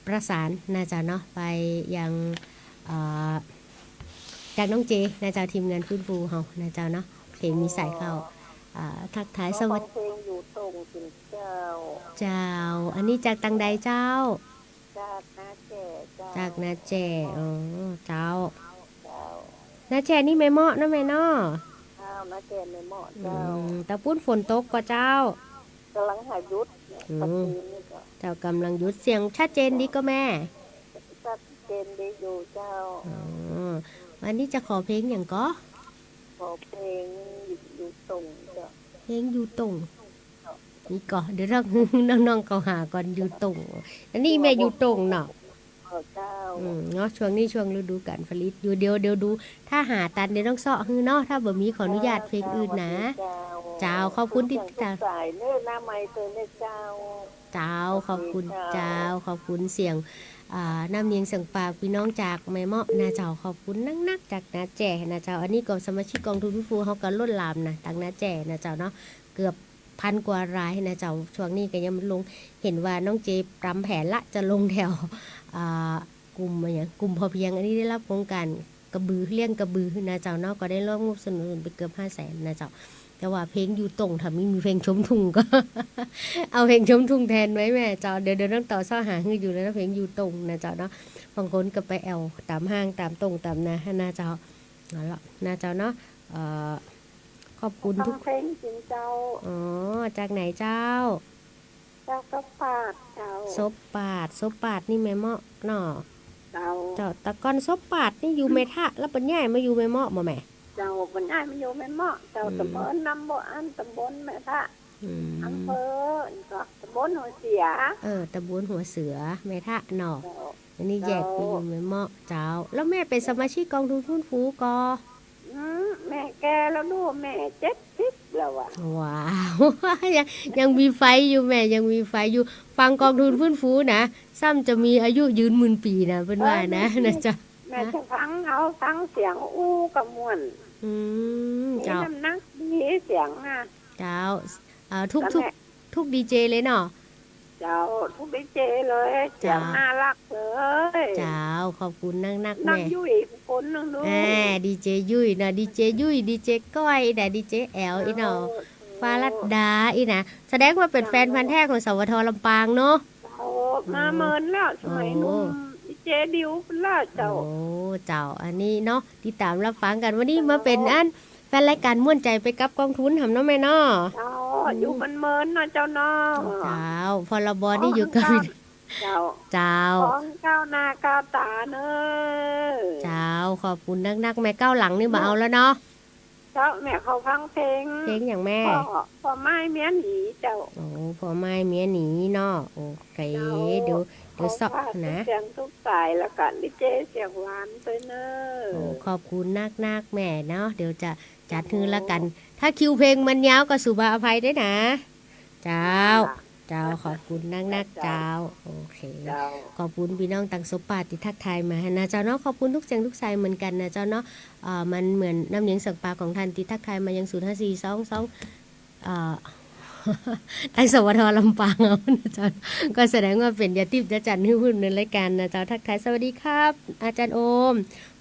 ประสานนะเจ้าเนาะไปยังจากน้องเจนะเจ้าทีมงานฟื้นฟูเฮานะเจ้าเนาะเพลงมีสายเข้าทักทายสวัสดี
เพลงอยู่ตรงถึงเจ้า
อันนี้จากตังใดเจ้า
จากนาแก่เจ้า
จากนาแจ่เจ้านาแจ่นี่แม่เหมาะนะแม่เนาะ
นาแก่ไม่เหมาะเจ้า
ตะปุ้นฝนตกก็เจ้าก
ำลังหายุด
เจ้ากำลังยุดเสียงชัดเจนดีก็แม่
ชัดเจนดีอยู่เจ้า
วันนี้จะขอเพลงอย่างก็
ขอเพลงอยู่ตรงเจ้า
เพลงอยู่ตรงนี่ก็เดี๋ยวเราน้องๆเขาหาก่อนอยู่ตรงอันนี้แม่อยู่ตรงเนาะ
เจ้า
เนาะช่วงนี้ช่วงฤดูกาลผลิตอยู่เดี๋ยวดูถ้าหาตันเดี๋ยวต้องเซาะฮือเนาะถ้าบ่มีขออนุญาตเพลงอื่นนะเจ้าขอบคุณที่ติดตาม
สายเนื้อหน้าไม้เตือนเจ้า
เจ้าขอบคุณเจ้าขอบคุณเสียงน้ำเนียงเสียงปากพี่น้องจากแม่เมาะนาเจ้าขอบคุณนักๆจากนาแจ่นาเจ้าอันนี้ก็สมาชิกกองทุนฟื้นฟูเขาก็ล้นหลามนะทางนาแจ่นาเจ้าเนาะเกือบพันกว่ารายนะเจ้าช่วงนี้ก็ยังลงเห็นว่าน้องเจปรำแผนละจะลงแถวกลุ่มอะไรอย่างกลุ่มพอเพียงอันนี้ได้รับโครงการกระบือเลี้ยงกระบือนะเจ้าเนาะก็ได้ร่วมงบสนับสนุนไปเกือบ500,000นะเจ้าแต่ว่าเพลงอยู่ตรงถ้าไม่มีเพลงชมทุ่งก็ เอาเพลงชมทุ่งแทนไว้แม่เจ้าเดี๋ยวต้องต่อซ่อหาคืออยู่แล้วนะเพลงอยู่ตรงนะเจ้าเนาะบางคนก็ไปแอลตามห้างตามตรงตามนาเจ้านั่นแหละนาเจ้าเนาะขอบคุณทุก
เพลงจริงเจ้า
อ๋อจากไหนเจ้า
เจ้าก็ปาดเจ้า
ซบปาดนี่แม่เมาะเนาะ
เจ้า
เจ้าตะกอนซบปาดนี่อยู่เมทะแล้วปัญญามาอยู่แม่เมาะบ่แม่
เจ้าบรรยายมันอยู่ไม่เหมาะเจ้าตำบลน้ำบ่อันตำบลแม่ทะอำเภอก็ตำบลหัวเสีย
ตะบวนหัวเสือเมทะเนาะ
เจ้า
อันนี้แยกไปอยู่แม่เมาะเจ้าแล้วแม่เป็นสมาชิกกองทุนฟื้นฟูก็
แม่แกแล้วดูแม่70แล้วอ่ะ
ว้าว ยังมีไฟอยู่แม่ยังมีไฟอยู่ฟังกองทุนฟื้นฟูนะซ้ำจะมีอายุยืนหมื่นปีนะเป็นว่านะนะจ๊ะ
แม่จะฟังเสียงอู้กับม่วน
เจ้า
น้ำหนักดีเสียงอ่ะ
เจ้าทุกดีเจเลยเนาะ
เจ้าทุกดีเจเลยเสียงน่ารักเลย
เจ้าขอบคุณนัก
นัก
แม่
ยุ่ยคนนึงดู
ดีเจยุ้ยนะดีเจยุ้ยดีเจก้อยนะดีเจแอลอีเนาะฟ้าลัดดาอีนะแสดงว่าเป็นแฟนพันธุ์แท้ของสวทลำปางเนาะ
มาเมินแล้วสมัยนุ่มดีเจดิวแล้วเจ้า
โอ้เจ้าอันนี้เนาะติดตามรับฟังกันวันนี้มาเป็นแฟนรายการม่วนใจไปกับกองทุนทำเนาะแม่เนาะ
เจ้าอยู่มันเมินเนาะเจ้าเนาะ
เจ้าพรบนี่อยู่กับ
เจ้า
เจ้า
ของก้าวหน้าก้าวตาเนอะ
เจ้าขอบคุณนักแม่ก้าวหลังนี่มาเอาแล้วเนาะ
เจ้าแม่เขาฟังเพลง
เพลงอย่างแม่
พ่อไม้เมียนหนีเจ้า
โอ้พอไม้เมียหนีเนาะโอเคเดี๋ยวเสาะนะ
เสียงทุกสายแล้วกันดีเจเสียงหวานไปเนอะ
โอ้ขอบคุณนักแม่เนาะเดี๋ยวจะจัดฮือละกัน ถ้าคิวเพลงมันยาวก็สุภาอภัยด้วยนะ เจ้าขอบคุณนักเจ้าโอเค
เจ้า
ขอบคุณพี่น้องต่างสบปาติทักทายมานะเจ้าเนาะขอบคุณทุกเสียงทุกสายเหมือนกันนะเจ้าเนาะมันเหมือนน้ำเนียงสังปาของท่านติทักทายมายัง05422ไต้สวทลำปางเอานะเจ้าก็แสดงว่าเป็นยาทิพย์ยาจันทร์ให้พูดในรายการนะเจ้าทักทายสวัสดีครับ อาจารย์โอม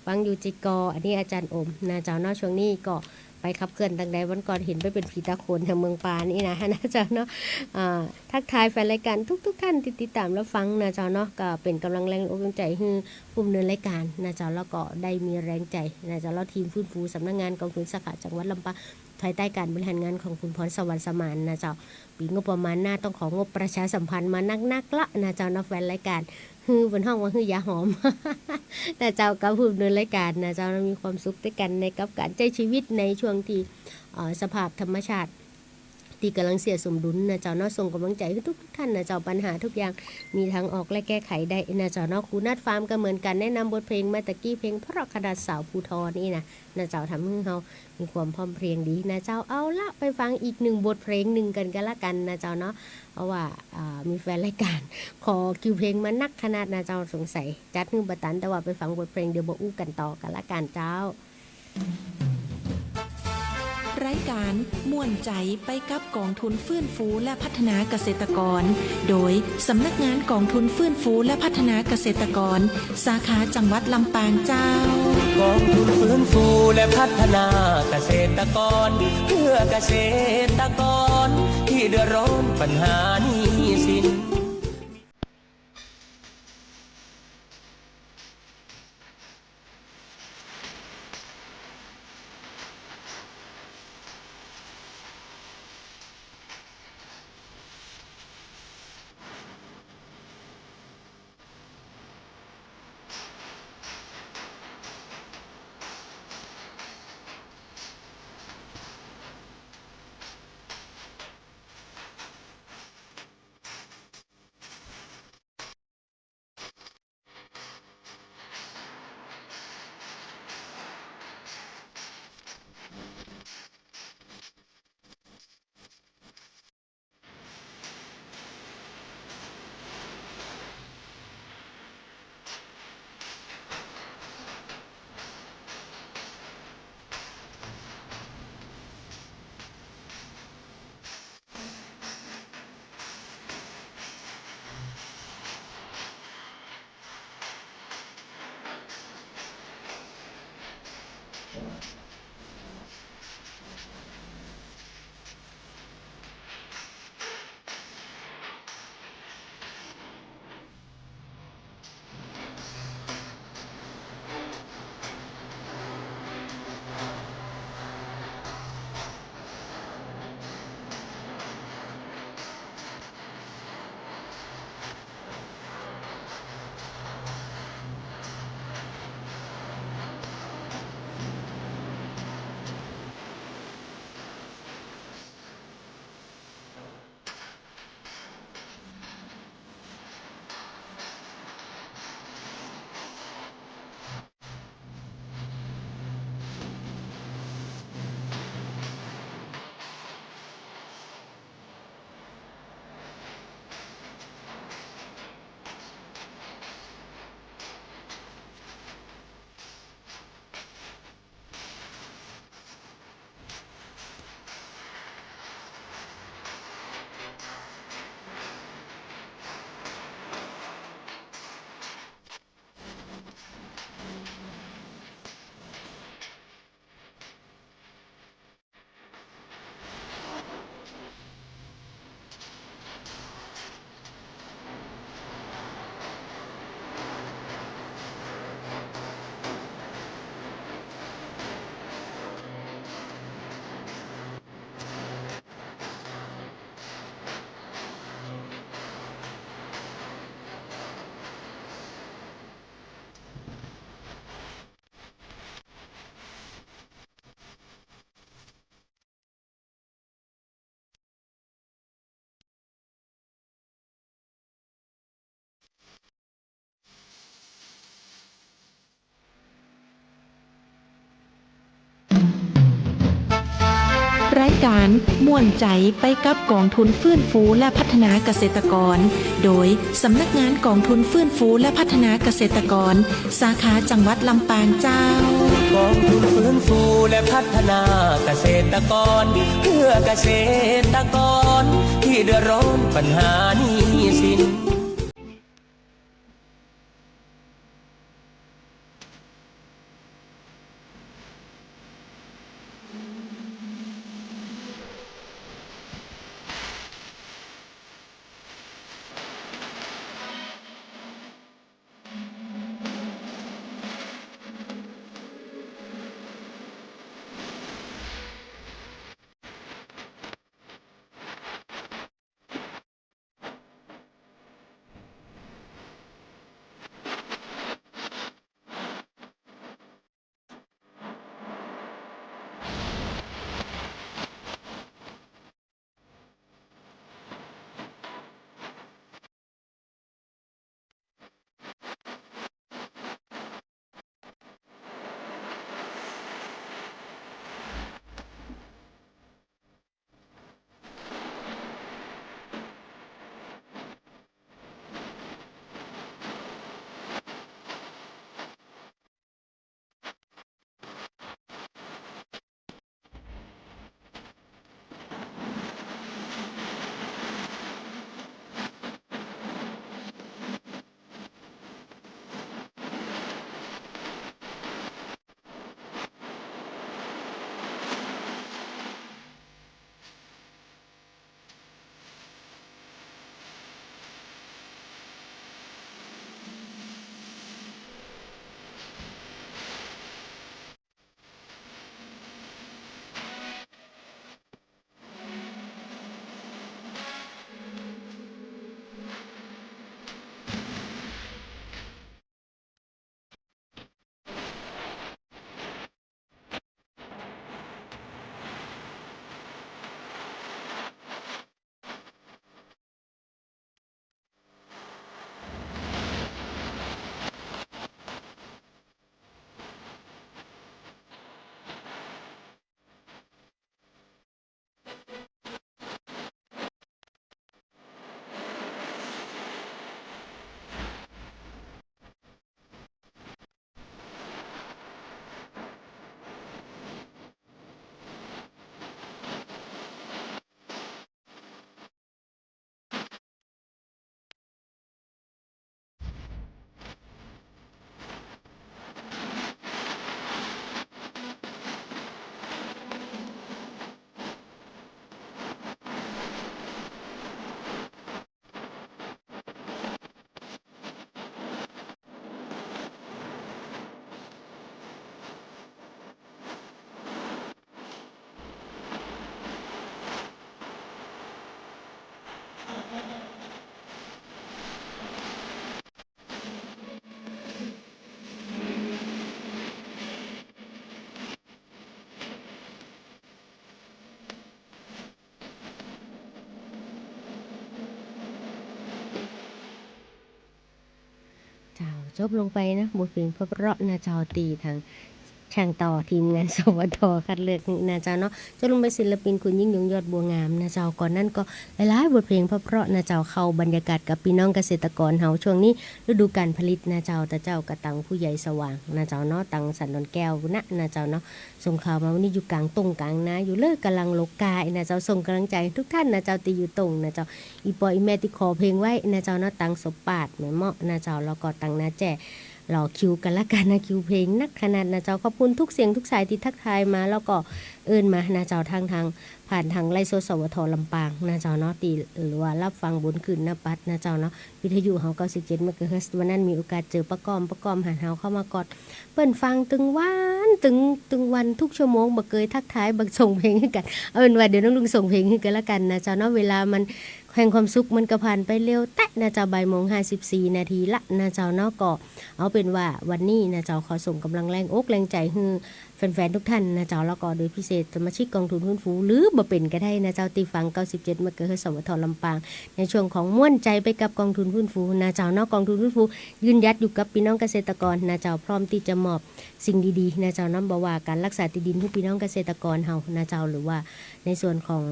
ฟังอยู่จิกออันนี้อาจารย์โอมนะเจ้าเนาะช่วงนี้ก็ไปขับเคลื่อนตั้งใดวันก่อนเห็นไปเป็นผีตาโขนทางเมืองปานี่นะเจ้าเนาะทักทายแฟนรายการทุกท่านที่ติดตามแล้วฟังนะเจ้าเนาะก็เป็นกำลังแรงอกแรงใจให้ผู้ดำเนินรายการนะเจ้าแล้วก็ได้มีแรงใจนะเจ้าแล้วทีมฟื้นฟูสำนักงานกองทุนสาขาจังหวัดลำปางภายใต้การบริหารงานของคุณพรสวรรค์สมานนะเจ้าปีงบประมาณหน้าต้องของงบประชาสัมพันธ์มานักละนะเจ้านะแฟนรายการฮือบนห้องว่าฮือยาหอม นะเจ้ากับผู้ดำเนินรายการนะเจ้ามีความสุขด้วยกันในกับการใช้ชีวิตในช่วงที่สภาพธรรมชาติที่กำลังเสียสมดุลนะเจ้าเนาะส่งกำลังใจให้ทุกท่านนะเจ้าปัญหาทุกอย่างมีทางออกและแก้ไขได้นะเจ้าเนาะครูนัดฟาร์มก็เหมือนกันแนะนำบทเพลงมาตะกี้เพลงเพราะขนาดสาวภูทรนี่นะเจ้าทำให้เรามีความพร้อมเพรียงดีนะเจ้าเอาละไปฟังอีกหนึ่งบทเพลงหนึ่งกันละกันนะเจ้าเนาะเพราะว่ามีแฟนรายการขอคิวเพลงมานักขนาดนะเจ้าสงสัยจัดหนึ่งบัตันแต่ว่าไปฟังบทเพลงเดี๋ยวมาอู้กันต่อกันละกันเจ้า
รายการม่วนใจไปกับกองทุนฟื้นฟูและพัฒนาเกษตรกรโดยสำนักงานกองทุนฟื้นฟูและพัฒนาเกษตรกรสาขาจังหวัดลำปางเจ้าก
องทุนฟื้นฟูและพัฒนาเกษตรกรเพื่อเกษตรกรที่เดือดร้อนปัญหาหนี้สิน
รายการม่วนใจไปกับกองทุนฟื้นฟูและพัฒนาเกษตรกรโดยสำนักงานกองทุนฟื้นฟูและพัฒนาเกษตรกรสาขาจังหวัดลำปางเจ้าก
องทุนฟื้นฟูและพัฒนาเกษตรกรเพื่อเกษตรกรที่เดือดร้อนปัญหาหนี้สิน
จบลงไปนะบทเพลงเพราะๆนะเจ้าตีทางช่างต่อทีมงานสวทคัดเลือกนะเจ้าเนาะจบลงไปศิลปินคุณยิ่งยงยอดบัวงามนะเจ้าก่อนนั้นก็หลายๆบทเพลงเพราะๆนะเจ้าเข้าบรรยากาศกับพี่น้องเกษตรกรเฮาช่วงนี้ฤดูการผลิตนะเจ้าแต่เจ้ากระตังผู้ใหญ่สว่างนะเจ้าเนาะตังสันดอนแก้วนะเจ้าเนาะส่งข่าวมาวันนี้อยู่กลางตรงกลางนะอยู่เลิกกำลังโลกายนะเจ้าส่งกำลังใจทุกท่านนะเจ้าตีอยู่ตรงนะเจ้าอีปออีแม่ที่ขอเพลงไว้นะเจ้าเนาะตังสบปาดแม่เหมาะนะเจ้าแล้วก็ตังนาแจ้รอคิวกันละกันนะคิวเพลงนักขนาดนะเจ้าขอบคุณทุกเสียงทุกสายที่ทักทายมาแล้วก็เอิ้นมานะเจ้าทางผ่านทางไลฟ์สดสวทลำปางนะเจ้าเนาะตีหรือว่ารับฟังบนคืนนะปัดนะเจ้าเนาะวิทยุเฮา97เมกะเฮิรตซ์วันนั้นมีโอกาสเจอประกอมหาเฮาเข้ามากอดเปิ้นฟังตึงวันทุกชั่วโมงบ่เคยทักทายบ่ส่งเพลงให้กันเอาเป็นว่าเดี๋ยวน้องลุงส่งเพลงให้กันละกันนะเจ้าเนาะเวลามันแห่งความสุขมันก็ผ่านไปเร็วแตะนะเจ้า14:54 นาทีละนะเจ้าเนาะก็เอาเป็นว่าวันนี้นะเจ้าขอส่งกำลังแรงอกแรงใจให้แ แฟนๆทุกท่านนะเจ้าแล้วก็โดยพิเศษสมาชิกกองทุนฟื้นฟูหรือบ่เป็นก็ได้นะเจ้าตีฟัง97เมกะเฮิรตซ์สวทลำปางในช่วงของม่วนใจไปกับกองทุนฟื้นฟูนะเจ้าเนาะกองทุนฟื้นฟูยืนยัดอยู่กับพี่น้องเกษตรกรนะเจ้าพร้อมที่จะมอบสิ่งดีๆนะเจ้านํบ่ว่าการรักษาที่ดินให้พี่น้องเกษตรกรเฮานะเจ้าหรือว่าในส่วนของ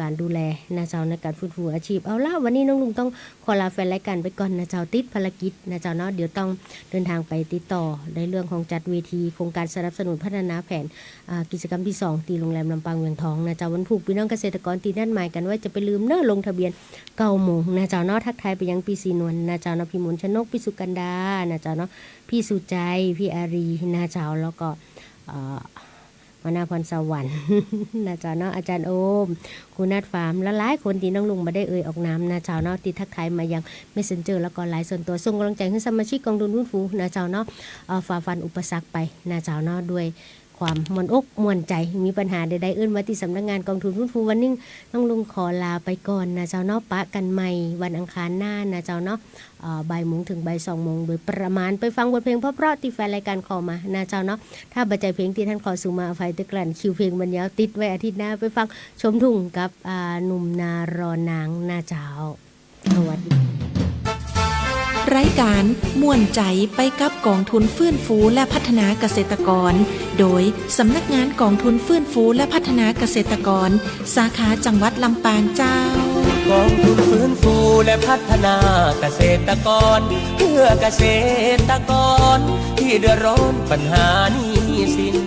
การดูแลนะเจ้าในการฟื้นฟูอาชีพเอาล่ะวันนี้น้องลุงต้องขอลาแฟนรายการไปก่อนนะเจ้าติดภารกิจนะเจ้าเนาะเดี๋ยวต้องเดินทางไปติดต่อในเรื่องของจัดเวทีโครงการสนับสนุนพัฒนาแผนกิจกรรมที่2ที่โรงแรมลำปางเวียงทองนะเจ้าวันพุธพี่น้องเกษตรกรที่นั่นหมายกันว่าจะไปลืมเน้อลงทะเบียน9 โมงนะเจ้าเนาะทักทายไปยังพี่สีนวลนะเจ้าเนาะพี่มนชนกพี่สุกันดานะเจ้าเนาะพี่สุใจพี่อารีนะเจ้าแล้วก็วนาพรสวรรค์ นะเจ้าเนาะอาจารย์โอมคุณนัทฟาร์มและหลายคนที่น้องลุงมาได้ออกนามนะเจ้าเนาะที่ทักทายมายัง Messenger แล้วก็ไลน์ส่วนตัวส่งกำลังใจให้สมาชิกกองทุนฟื้นฟูนะเจ้าเนาะฝ่าฟันอุปสรรคไปนะเจ้าเนาะด้วยความมวนอกมวนใจมีปัญหาใดๆเอื้อนมาที่สำนักงานกองทุนฟื้นฟูวันนี้น้องลุงขอลาไปก่อนนะเจ้าเนาะปะกันใหม่วันอังคารหน้านะเจ้าเนาะบ่ายโมงถึงบ่าย2 โมงโดยประมาณไปฟังบทเพลงเพราะๆที่แฟนรายการขอมานะเจ้าเนาะถ้าบัจจัยเพลงที่ท่านขอสู่มาอภัยตะกลั่นคิวเพลงบรรยาวติดไว้อาทิตย์หน้าไปฟังชมทุ่งกับหนุ่มนารอนางนะเจ้าสวัสดี
รายการม่วนใจไปกับกองทุนฟื้นฟูและพัฒนาเกษตรกรโดยสำนักงานกองทุนฟื้นฟูและพัฒนาเกษตรกรสาขาจังหวัดลำปางเจ้าก
องทุนฟื้นฟูและพัฒนาเกษตรกรเพื่อเกษตรกรที่เดือดร้อนปัญหาหนี้สิน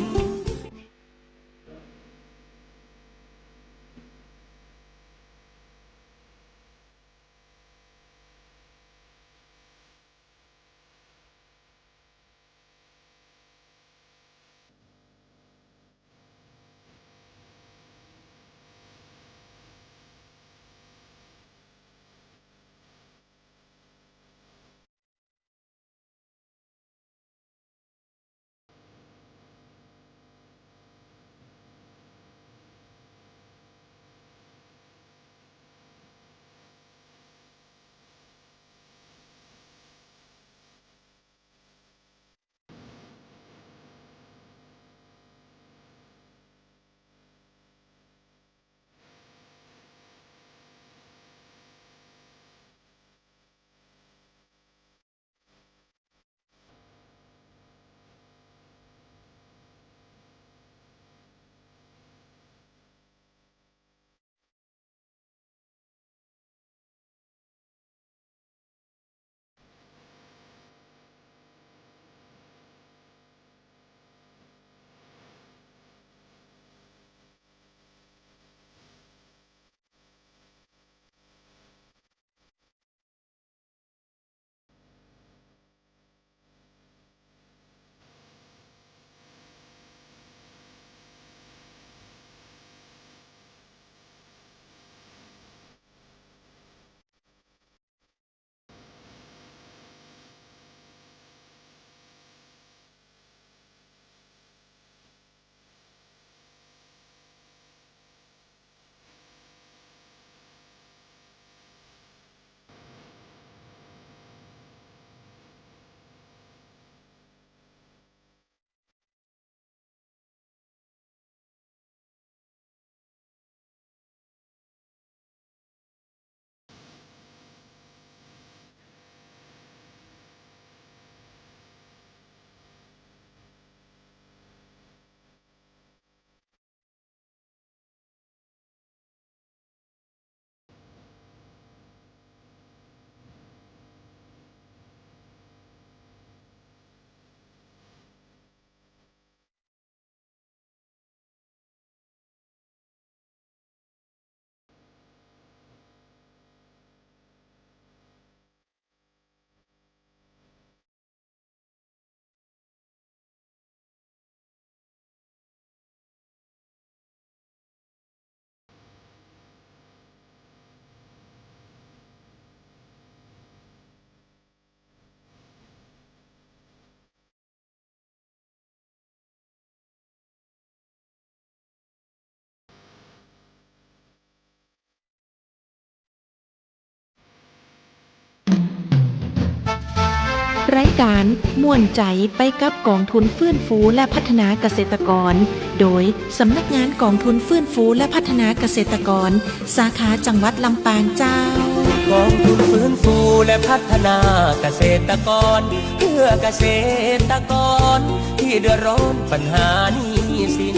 รายการม่วนใจไปกับกองทุนฟื้นฟูและพัฒนาเกษตรกรโดยสำนักงานกองทุนฟื้นฟูและพัฒนาเกษตรกรสาขาจังหวัดลำปางเจ้าก
องทุนฟื้นฟูและพัฒนาเกษตรกรเพื่อเกษตรกรที่เดือดร้อนปัญหาหนี้สิน